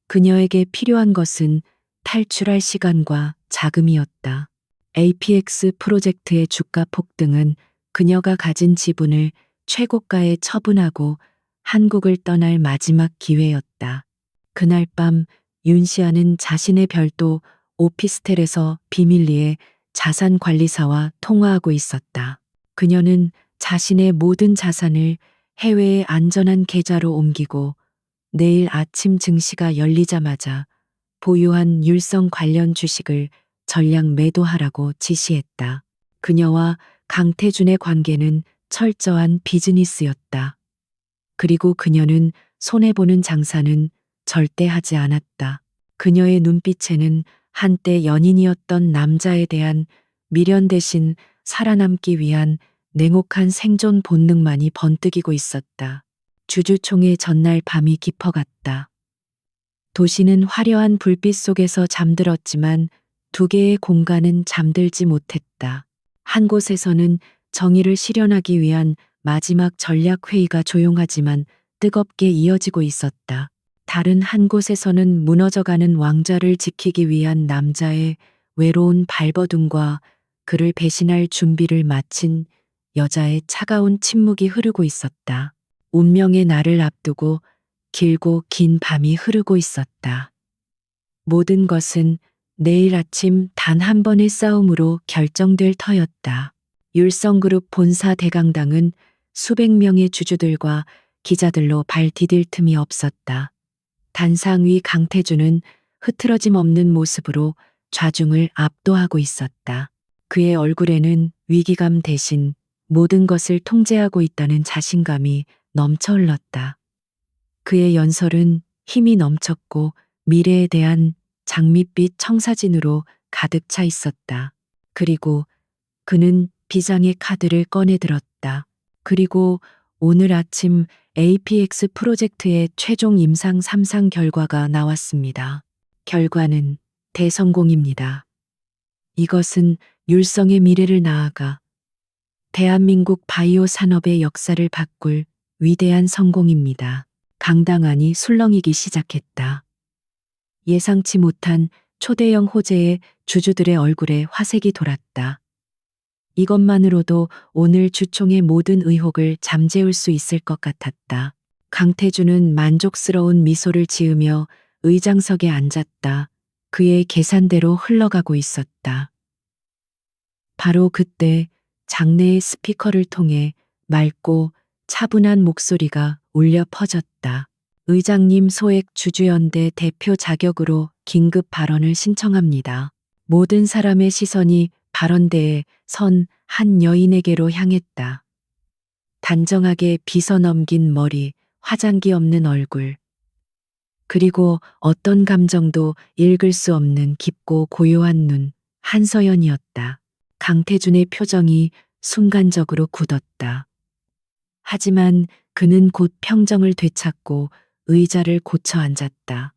그녀에게 필요한 것은 탈출할 시간과 자금이었다. APX 프로젝트의 주가 폭등은 그녀가 가진 지분을 최고가에 처분하고 한국을 떠날 마지막 기회였다. 그날 밤 윤시아는 자신의 별도 오피스텔에서 비밀리에 자산관리사와 통화하고 있었다. 그녀는 자신의 모든 자산을 해외의 안전한 계좌로 옮기고 내일 아침 증시가 열리자마자 보유한 율성 관련 주식을 전량 매도하라고 지시했다. 그녀와 강태준의 관계는 철저한 비즈니스였다. 그리고 그녀는 손해보는 장사는 절대 하지 않았다. 그녀의 눈빛에는 한때 연인이었던 남자에 대한 미련 대신 살아남기 위한 냉혹한 생존 본능만이 번뜩이고 있었다. 주주총회 전날 밤이 깊어갔다. 도시는 화려한 불빛 속에서 잠들었지만 두 개의 공간은 잠들지 못했다. 한 곳에서는 정의를 실현하기 위한 마지막 전략 회의가 조용하지만 뜨겁게 이어지고 있었다. 다른 한 곳에서는 무너져가는 왕좌를 지키기 위한 남자의 외로운 발버둥과 그를 배신할 준비를 마친 여자의 차가운 침묵이 흐르고 있었다. 운명의 날을 앞두고 길고 긴 밤이 흐르고 있었다. 모든 것은 내일 아침 단 한 번의 싸움으로 결정될 터였다. 율성그룹 본사 대강당은 수백 명의 주주들과 기자들로 발 디딜 틈이 없었다. 단상위 강태준은 흐트러짐 없는 모습으로 좌중을 압도하고 있었다. 그의 얼굴에는 위기감 대신 모든 것을 통제하고 있다는 자신감이 넘쳐 흘렀다. 그의 연설은 힘이 넘쳤고 미래에 대한 장밋빛 청사진으로 가득 차 있었다. 그리고 그는 비장의 카드를 꺼내 들었다. 그리고 오늘 아침 APX 프로젝트의 최종 임상 3상 결과가 나왔습니다. 결과는 대성공입니다. 이것은 율성의 미래를 나아가 대한민국 바이오 산업의 역사를 바꿀 위대한 성공입니다. 강당안이 술렁이기 시작했다. 예상치 못한 초대형 호재에 주주들의 얼굴에 화색이 돌았다. 이것만으로도 오늘 주총의 모든 의혹을 잠재울 수 있을 것 같았다. 강태준은 만족스러운 미소를 지으며 의장석에 앉았다. 그의 계산대로 흘러가고 있었다. 바로 그때 장내의 스피커를 통해 맑고 차분한 목소리가 울려 퍼졌다. 의장님 소액 주주연대 대표 자격으로 긴급 발언을 신청합니다. 모든 사람의 시선이 발언대에 선 한 여인에게로 향했다. 단정하게 빗어 넘긴 머리, 화장기 없는 얼굴, 그리고 어떤 감정도 읽을 수 없는 깊고 고요한 눈, 한서연이었다. 강태준의 표정이 순간적으로 굳었다. 하지만 그는 곧 평정을 되찾고 의자를 고쳐 앉았다.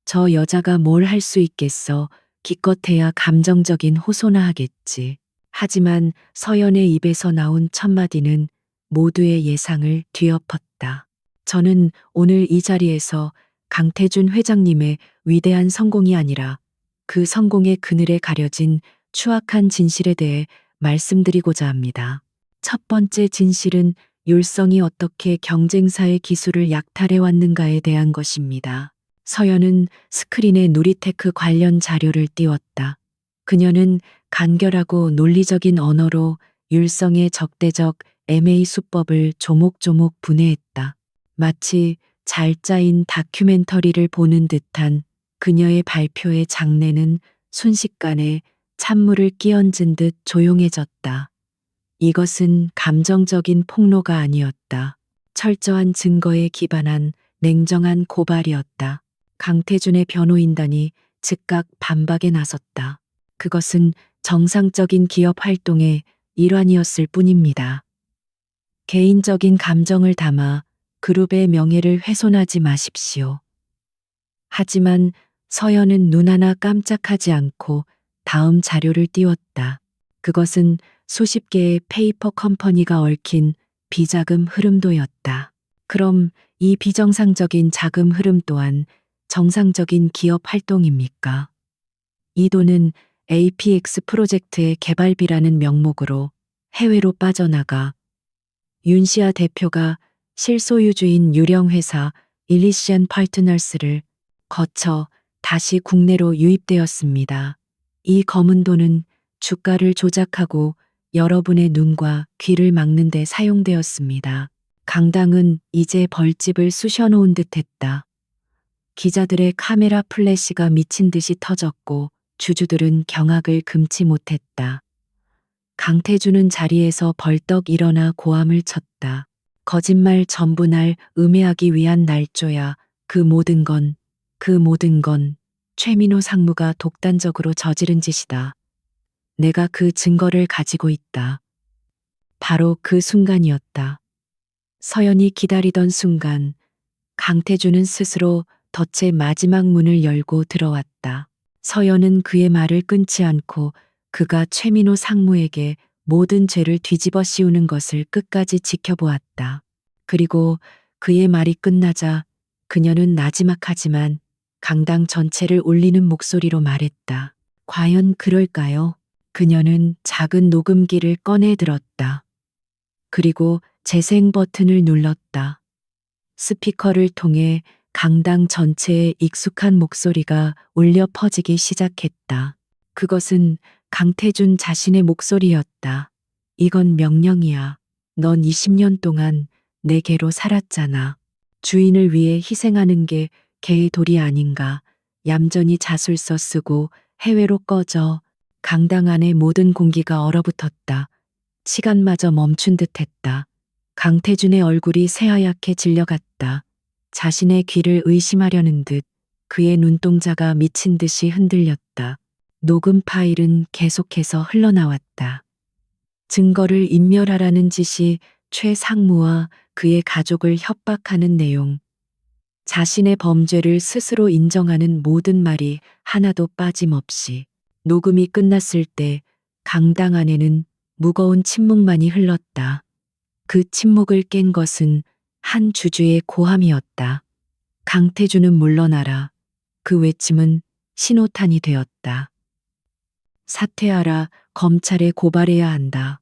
저 여자가 뭘 할 수 있겠어. 기껏해야 감정적인 호소나 하겠지. 하지만 서연의 입에서 나온 첫마디는 모두의 예상을 뒤엎었다. 저는 오늘 이 자리에서 강태준 회장님의 위대한 성공이 아니라 그 성공의 그늘에 가려진 추악한 진실에 대해 말씀드리고자 합니다. 첫 번째 진실은 율성이 어떻게 경쟁사의 기술을 약탈해 왔는가에 대한 것입니다. 서연은 스크린에 누리테크 관련 자료를 띄웠다. 그녀는 간결하고 논리적인 언어로 율성의 적대적 MA 수법을 조목조목 분해했다. 마치 잘 짜인 다큐멘터리를 보는 듯한 그녀의 발표의 장내는 순식간에 찬물을 끼얹은 듯 조용해졌다. 이것은 감정적인 폭로가 아니었다. 철저한 증거에 기반한 냉정한 고발이었다. 강태준의 변호인단이 즉각 반박에 나섰다. 그것은 정상적인 기업 활동의 일환이었을 뿐입니다. 개인적인 감정을 담아 그룹의 명예를 훼손하지 마십시오. 하지만 서연은 눈 하나 깜짝하지 않고 다음 자료를 띄웠다. 그것은 수십 개의 페이퍼 컴퍼니가 얽힌 비자금 흐름도였다. 그럼 이 비정상적인 자금 흐름 또한 정상적인 기업 활동입니까? 이 돈은 APX 프로젝트의 개발비라는 명목으로 해외로 빠져나가 윤시아 대표가 실소유주인 유령회사 일리시안 파트너스를 거쳐 다시 국내로 유입되었습니다. 이 검은 돈은 주가를 조작하고 여러분의 눈과 귀를 막는 데 사용되었습니다. 강당은 이제 벌집을 쑤셔놓은 듯했다. 기자들의 카메라 플래시가 미친 듯이 터졌고 주주들은 경악을 금치 못했다. 강태준은 자리에서 벌떡 일어나 고함을 쳤다. 거짓말 전부 날 음해하기 위한 날조야. 그 모든 건 최민호 상무가 독단적으로 저지른 짓이다. 내가 그 증거를 가지고 있다. 바로 그 순간이었다. 서연이 기다리던 순간 강태준은 스스로 덫의 마지막 문을 열고 들어왔다. 서연은 그의 말을 끊지 않고 그가 최민호 상무에게 모든 죄를 뒤집어 씌우는 것을 끝까지 지켜보았다. 그리고 그의 말이 끝나자 그녀는 나지막하지만 강당 전체를 울리는 목소리로 말했다. 과연 그럴까요? 그녀는 작은 녹음기를 꺼내 들었다. 그리고 재생 버튼을 눌렀다. 스피커를 통해 강당 전체에 익숙한 목소리가 울려 퍼지기 시작했다. 그것은 강태준 자신의 목소리였다. 이건 명령이야. 넌 20년 동안 내 개로 살았잖아. 주인을 위해 희생하는 게 개의 도리 아닌가. 얌전히 자술서 쓰고 해외로 꺼져. 강당 안의 모든 공기가 얼어붙었다. 시간마저 멈춘 듯했다. 강태준의 얼굴이 새하얗게 질려갔다. 자신의 귀를 의심하려는 듯 그의 눈동자가 미친 듯이 흔들렸다. 녹음 파일은 계속해서 흘러나왔다. 증거를 인멸하라는 지시, 최 상무와 그의 가족을 협박하는 내용. 자신의 범죄를 스스로 인정하는 모든 말이 하나도 빠짐없이. 녹음이 끝났을 때 강당 안에는 무거운 침묵만이 흘렀다. 그 침묵을 깬 것은 한 주주의 고함이었다. 강태준은 물러나라. 그 외침은 신호탄이 되었다. 사퇴하라. 검찰에 고발해야 한다.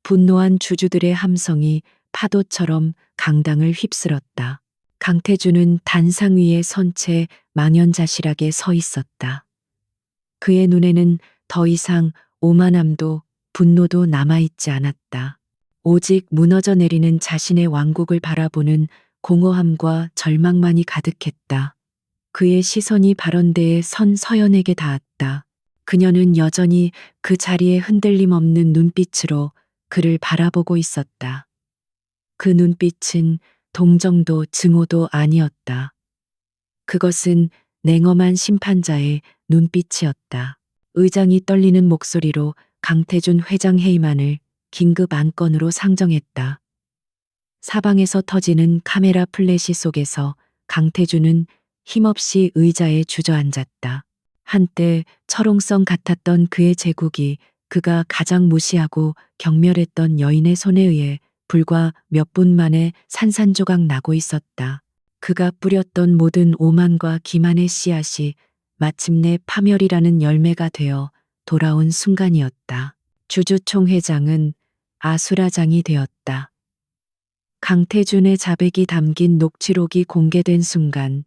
분노한 주주들의 함성이 파도처럼 강당을 휩쓸었다. 강태준은 단상 위에 선 채 망연자실하게 서 있었다. 그의 눈에는 더 이상 오만함도 분노도 남아있지 않았다. 오직 무너져 내리는 자신의 왕국을 바라보는 공허함과 절망만이 가득했다. 그의 시선이 발원대에 선 서연에게 닿았다. 그녀는 여전히 그 자리에 흔들림 없는 눈빛으로 그를 바라보고 있었다. 그 눈빛은 동정도 증오도 아니었다. 그것은 냉엄한 심판자의 눈빛이었다. 의장이 떨리는 목소리로 강태준 회장 해임안을 긴급 안건으로 상정했다. 사방에서 터지는 카메라 플래시 속에서 강태준은 힘없이 의자에 주저앉았다. 한때 철옹성 같았던 그의 제국이 그가 가장 무시하고 경멸했던 여인의 손에 의해 불과 몇 분 만에 산산조각 나고 있었다. 그가 뿌렸던 모든 오만과 기만의 씨앗이 마침내 파멸이라는 열매가 되어 돌아온 순간이었다. 주주총회장은 아수라장이 되었다. 강태준의 자백이 담긴 녹취록이 공개된 순간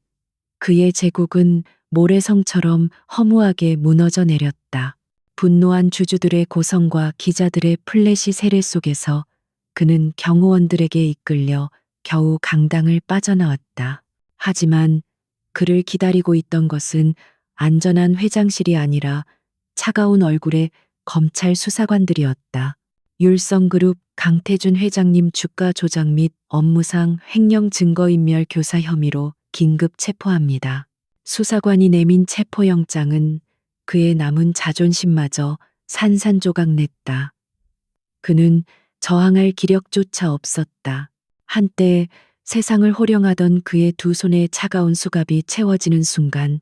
그의 제국은 모래성처럼 허무하게 무너져 내렸다. 분노한 주주들의 고성과 기자들의 플래시 세례 속에서 그는 경호원들에게 이끌려 겨우 강당을 빠져나왔다. 하지만 그를 기다리고 있던 것은 안전한 회장실이 아니라 차가운 얼굴의 검찰 수사관들이었다. 율성그룹 강태준 회장님 주가 조작 및 업무상 횡령 증거인멸 교사 혐의로 긴급 체포합니다. 수사관이 내민 체포영장은 그의 남은 자존심마저 산산조각 냈다. 그는 저항할 기력조차 없었다. 한때 세상을 호령하던 그의 두 손의 차가운 수갑이 채워지는 순간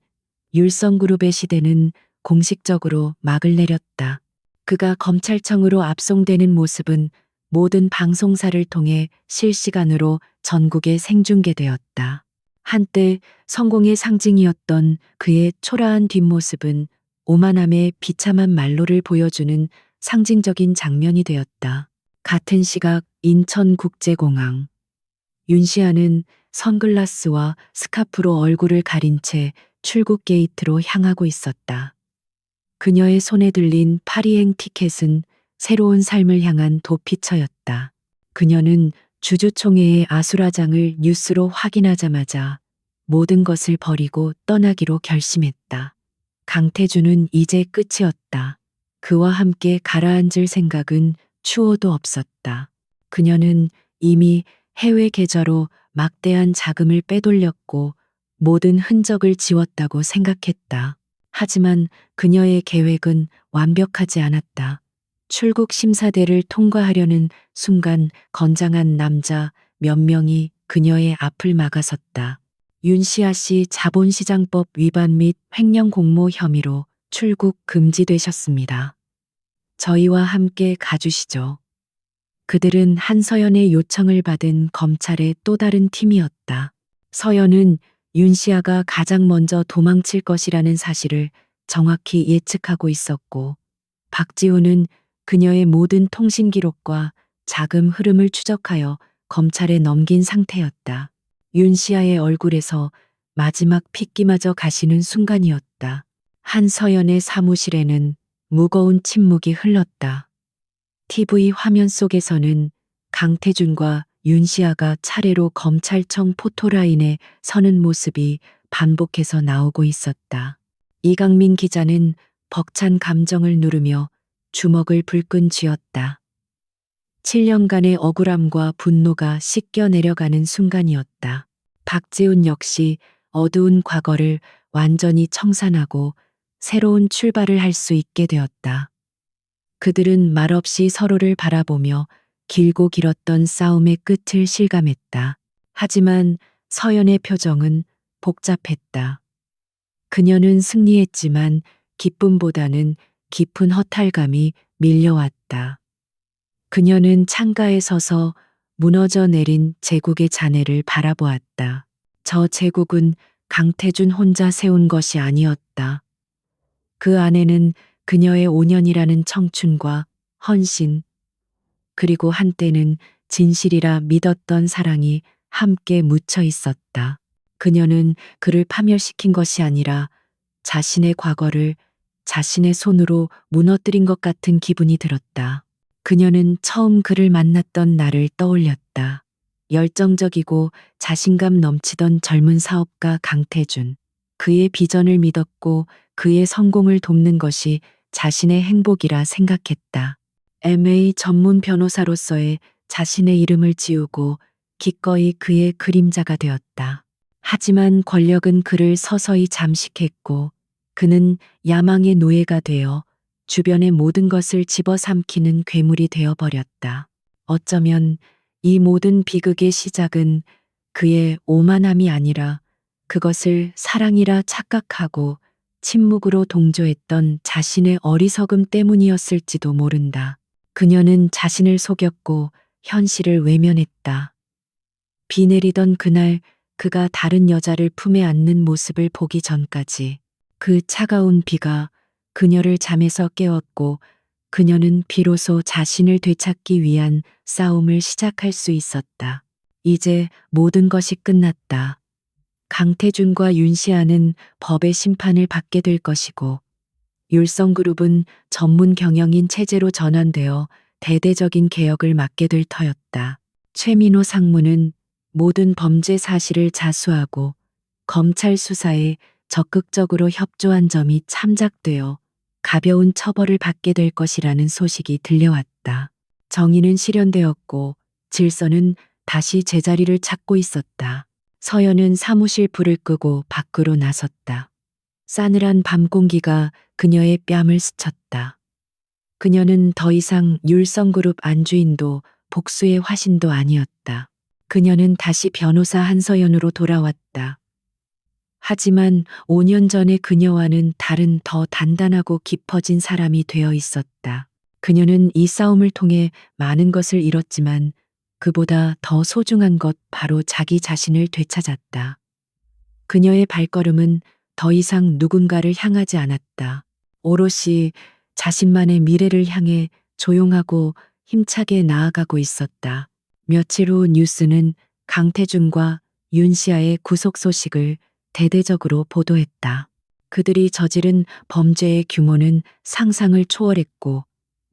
율성그룹의 시대는 공식적으로 막을 내렸다. 그가 검찰청으로 압송되는 모습은 모든 방송사를 통해 실시간으로 전국에 생중계되었다. 한때 성공의 상징이었던 그의 초라한 뒷모습은 오만함의 비참한 말로를 보여주는 상징적인 장면이 되었다. 같은 시각 인천국제공항. 윤시아는 선글라스와 스카프로 얼굴을 가린 채 출국 게이트로 향하고 있었다. 그녀의 손에 들린 파리행 티켓은 새로운 삶을 향한 도피처였다. 그녀는 주주총회의 아수라장을 뉴스로 확인하자마자 모든 것을 버리고 떠나기로 결심했다. 강태준은 이제 끝이었다. 그와 함께 가라앉을 생각은 추호도 없었다. 그녀는 이미 해외 계좌로 막대한 자금을 빼돌렸고 모든 흔적을 지웠다고 생각했다. 하지만 그녀의 계획은 완벽하지 않았다. 출국 심사대를 통과하려는 순간 건장한 남자 몇 명이 그녀의 앞을 막아섰다. 윤시아 씨 자본시장법 위반 및 횡령 공모 혐의로 출국 금지되셨습니다. 저희와 함께 가주시죠. 그들은 한서연의 요청을 받은 검찰의 또 다른 팀이었다. 서연은 윤시아가 가장 먼저 도망칠 것이라는 사실을 정확히 예측하고 있었고, 박지우는 그녀의 모든 통신 기록과 자금 흐름을 추적하여 검찰에 넘긴 상태였다. 윤시아의 얼굴에서 마지막 핏기마저 가시는 순간이었다. 한서연의 사무실에는 무거운 침묵이 흘렀다. TV 화면 속에서는 강태준과 윤시아가 차례로 검찰청 포토라인에 서는 모습이 반복해서 나오고 있었다. 이강민 기자는 벅찬 감정을 누르며 주먹을 불끈 쥐었다. 7년간의 억울함과 분노가 씻겨 내려가는 순간이었다. 박지훈 역시 어두운 과거를 완전히 청산하고 새로운 출발을 할 수 있게 되었다. 그들은 말없이 서로를 바라보며 길고 길었던 싸움의 끝을 실감했다. 하지만 서연의 표정은 복잡했다. 그녀는 승리했지만 기쁨보다는 깊은 허탈감이 밀려왔다. 그녀는 창가에 서서 무너져 내린 제국의 잔해를 바라보았다. 저 제국은 강태준 혼자 세운 것이 아니었다. 그 안에는 그녀의 5년이라는 청춘과 헌신, 그리고 한때는 진실이라 믿었던 사랑이 함께 묻혀 있었다. 그녀는 그를 파멸시킨 것이 아니라 자신의 과거를 자신의 손으로 무너뜨린 것 같은 기분이 들었다. 그녀는 처음 그를 만났던 날을 떠올렸다. 열정적이고 자신감 넘치던 젊은 사업가 강태준. 그의 비전을 믿었고 그의 성공을 돕는 것이 자신의 행복이라 생각했다. MA 전문 변호사로서의 자신의 이름을 지우고 기꺼이 그의 그림자가 되었다. 하지만 권력은 그를 서서히 잠식했고 그는 야망의 노예가 되어 주변의 모든 것을 집어삼키는 괴물이 되어버렸다. 어쩌면 이 모든 비극의 시작은 그의 오만함이 아니라 그것을 사랑이라 착각하고 침묵으로 동조했던 자신의 어리석음 때문이었을지도 모른다. 그녀는 자신을 속였고 현실을 외면했다. 비 내리던 그날 그가 다른 여자를 품에 안는 모습을 보기 전까지 그 차가운 비가 그녀를 잠에서 깨웠고 그녀는 비로소 자신을 되찾기 위한 싸움을 시작할 수 있었다. 이제 모든 것이 끝났다. 강태준과 윤시아는 법의 심판을 받게 될 것이고 율성그룹은 전문 경영인 체제로 전환되어 대대적인 개혁을 맡게 될 터였다. 최민호 상무는 모든 범죄 사실을 자수하고 검찰 수사에 적극적으로 협조한 점이 참작되어 가벼운 처벌을 받게 될 것이라는 소식이 들려왔다. 정의는 실현되었고 질서는 다시 제자리를 찾고 있었다. 서연은 사무실 불을 끄고 밖으로 나섰다. 싸늘한 밤 공기가 그녀의 뺨을 스쳤다. 그녀는 더 이상 율성그룹 안주인도 복수의 화신도 아니었다. 그녀는 다시 변호사 한서연으로 돌아왔다. 하지만 5년 전의 그녀와는 다른 더 단단하고 깊어진 사람이 되어 있었다. 그녀는 이 싸움을 통해 많은 것을 잃었지만 그보다 더 소중한 것 바로 자기 자신을 되찾았다. 그녀의 발걸음은 더 이상 누군가를 향하지 않았다. 오롯이 자신만의 미래를 향해 조용하고 힘차게 나아가고 있었다. 며칠 후 뉴스는 강태준과 윤시아의 구속 소식을 대대적으로 보도했다. 그들이 저지른 범죄의 규모는 상상을 초월했고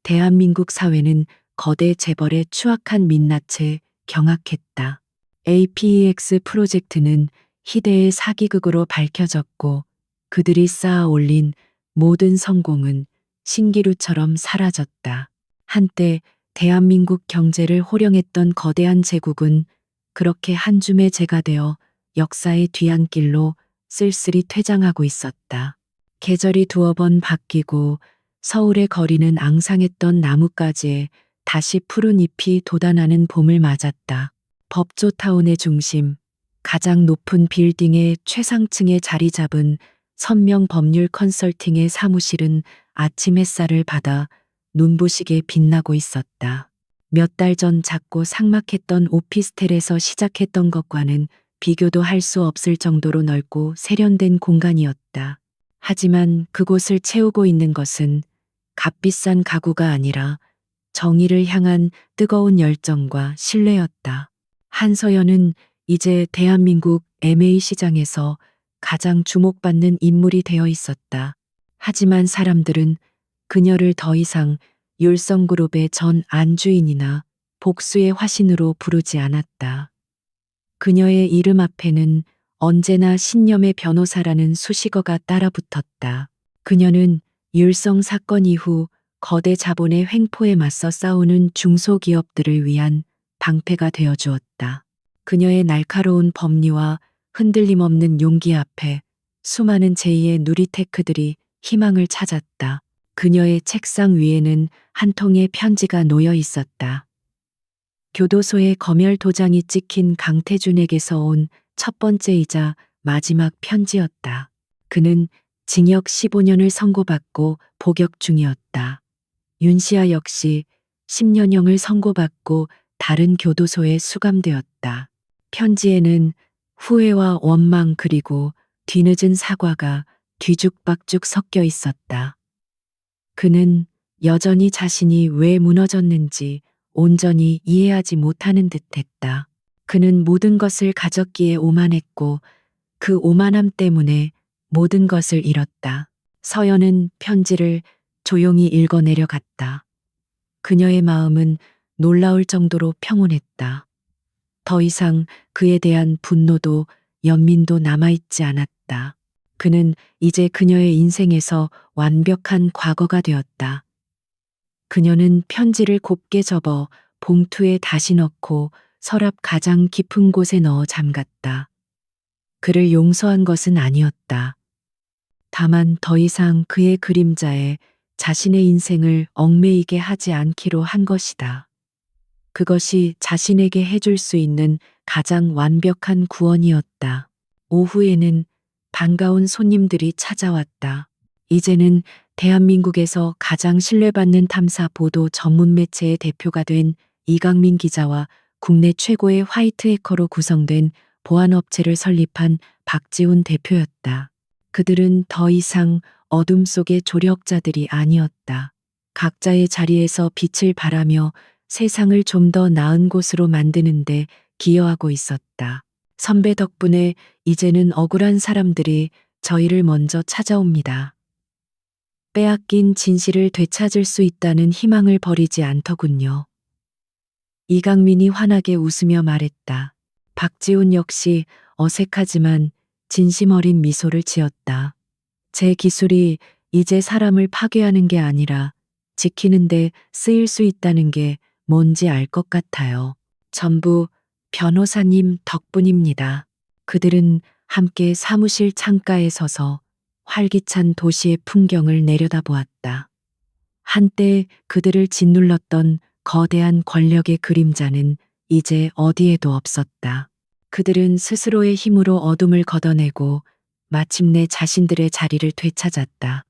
대한민국 사회는 거대 재벌의 추악한 민낯에 경악했다. APEX 프로젝트는 희대의 사기극으로 밝혀졌고 그들이 쌓아 올린 모든 성공은 신기루처럼 사라졌다. 한때 대한민국 경제를 호령했던 거대한 제국은 그렇게 한 줌의 재가 되어 역사의 뒤안길로 쓸쓸히 퇴장하고 있었다. 계절이 두어 번 바뀌고 서울의 거리는 앙상했던 나뭇가지에 다시 푸른 잎이 돋아나는 봄을 맞았다. 법조타운의 중심, 가장 높은 빌딩의 최상층에 자리 잡은 선명 법률 컨설팅의 사무실은 아침 햇살을 받아 눈부시게 빛나고 있었다. 몇 달 전 작고 삭막했던 오피스텔에서 시작했던 것과는 비교도 할 수 없을 정도로 넓고 세련된 공간이었다. 하지만 그곳을 채우고 있는 것은 값비싼 가구가 아니라 정의를 향한 뜨거운 열정과 신뢰였다. 한서연은 이제 대한민국 MA 시장에서 가장 주목받는 인물이 되어 있었다. 하지만 사람들은 그녀를 더 이상 율성그룹의 전 안주인이나 복수의 화신으로 부르지 않았다. 그녀의 이름 앞에는 언제나 신념의 변호사라는 수식어가 따라붙었다. 그녀는 율성 사건 이후 거대 자본의 횡포에 맞서 싸우는 중소기업들을 위한 방패가 되어 주었다. 그녀의 날카로운 법리와 흔들림 없는 용기 앞에 수많은 제2의 누리테크들이 희망을 찾았다. 그녀의 책상 위에는 한 통의 편지가 놓여 있었다. 교도소에 검열 도장이 찍힌 강태준에게서 온 첫 번째이자 마지막 편지였다. 그는 징역 15년을 선고받고 복역 중이었다. 윤시아 역시 10년형을 선고받고 다른 교도소에 수감되었다. 편지에는 후회와 원망 그리고 뒤늦은 사과가 뒤죽박죽 섞여 있었다. 그는 여전히 자신이 왜 무너졌는지 온전히 이해하지 못하는 듯했다. 그는 모든 것을 가졌기에 오만했고 그 오만함 때문에 모든 것을 잃었다. 서연은 편지를 조용히 읽어 내려갔다. 그녀의 마음은 놀라울 정도로 평온했다. 더 이상 그에 대한 분노도 연민도 남아있지 않았다. 그는 이제 그녀의 인생에서 완벽한 과거가 되었다. 그녀는 편지를 곱게 접어 봉투에 다시 넣고 서랍 가장 깊은 곳에 넣어 잠갔다. 그를 용서한 것은 아니었다. 다만 더 이상 그의 그림자에 자신의 인생을 얽매이게 하지 않기로 한 것이다. 그것이 자신에게 해줄 수 있는 가장 완벽한 구원이었다. 오후에는 반가운 손님들이 찾아왔다. 이제는 대한민국에서 가장 신뢰받는 탐사 보도 전문 매체의 대표가 된 이강민 기자와 국내 최고의 화이트 해커로 구성된 보안업체를 설립한 박지훈 대표였다. 그들은 더 이상 어둠 속의 조력자들이 아니었다. 각자의 자리에서 빛을 발하며 세상을 좀 더 나은 곳으로 만드는데 기여하고 있었다. 선배 덕분에 이제는 억울한 사람들이 저희를 먼저 찾아옵니다. 빼앗긴 진실을 되찾을 수 있다는 희망을 버리지 않더군요. 이강민이 환하게 웃으며 말했다. 박지훈 역시 어색하지만 진심 어린 미소를 지었다. 제 기술이 이제 사람을 파괴하는 게 아니라 지키는데 쓰일 수 있다는 게 뭔지 알 것 같아요. 전부 변호사님 덕분입니다. 그들은 함께 사무실 창가에 서서 활기찬 도시의 풍경을 내려다보았다. 한때 그들을 짓눌렀던 거대한 권력의 그림자는 이제 어디에도 없었다. 그들은 스스로의 힘으로 어둠을 걷어내고 마침내 자신들의 자리를 되찾았다.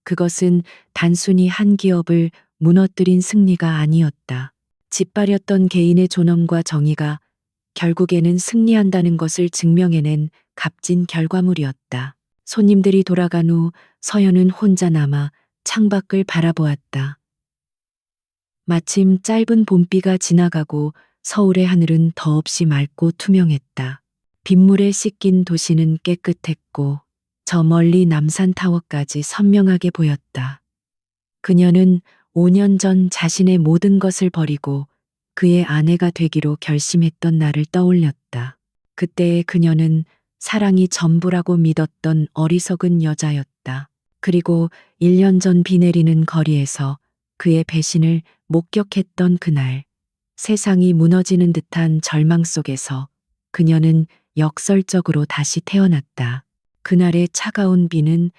그것은 단순히 한 기업을 무너뜨린 승리가 아니었다. 짓밟렸던 개인의 존엄과 정의가 결국에는 승리한다는 것을 증명해낸 값진 결과물이었다. 손님들이 돌아간 후 서연은 혼자 남아 창밖을 바라보았다. 마침 짧은 봄비가 지나가고 서울의 하늘은 더없이 맑고 투명했다. 빗물에 씻긴 도시는 깨끗했고 저 멀리 남산타워까지 선명하게 보였다. 그녀는 5년 전 자신의 모든 것을 버리고 그의 아내가 되기로 결심했던 날을 떠올렸다. 그때의 그녀는 사랑이 전부라고 믿었던 어리석은 여자였다. 그리고 1년 전 비 내리는 거리에서 그의 배신을 목격했던 그날, 세상이 무너지는 듯한 절망 속에서 그녀는 역설적으로 다시 태어났다. 그날의 차가운 비는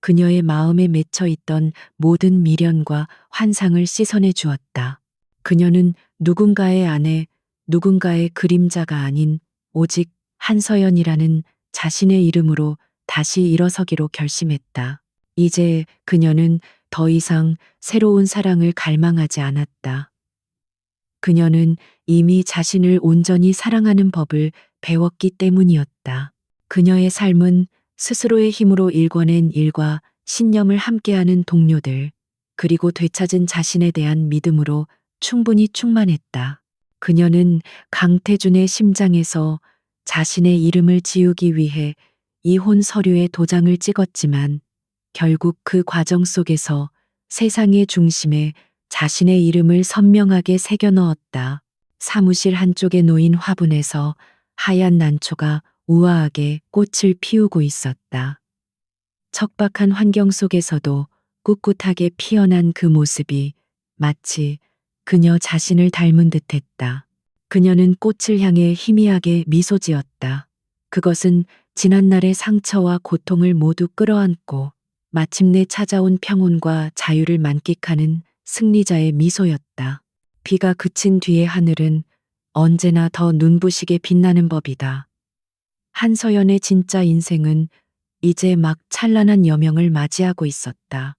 그녀의 마음에 맺혀 있던 모든 미련과 환상을 씻어내 주었다. 그녀는 누군가의 아내, 누군가의 그림자가 아닌 오직 한서연이라는 자신의 이름으로 다시 일어서기로 결심했다. 이제 그녀는 더 이상 새로운 사랑을 갈망하지 않았다. 그녀는 이미 자신을 온전히 사랑하는 법을 배웠기 때문이었다. 그녀의 삶은 스스로의 힘으로 일궈낸 일과 신념을 함께하는 동료들, 그리고 되찾은 자신에 대한 믿음으로 충분히 충만했다. 그녀는 강태준의 심장에서 자신의 이름을 지우기 위해 이혼 서류에 도장을 찍었지만 결국 그 과정 속에서 세상의 중심에 자신의 이름을 선명하게 새겨 넣었다. 사무실 한쪽에 놓인 화분에서 하얀 난초가 우아하게 꽃을 피우고 있었다. 척박한 환경 속에서도 꿋꿋하게 피어난 그 모습이 마치 그녀 자신을 닮은 듯했다. 그녀는 꽃을 향해 희미하게 미소 지었다. 그것은 지난날의 상처와 고통을 모두 끌어안고 마침내 찾아온 평온과 자유를 만끽하는 승리자의 미소였다. 비가 그친 뒤의 하늘은 언제나 더 눈부시게 빛나는 법이다. 한서연의 진짜 인생은 이제 막 찬란한 여명을 맞이하고 있었다.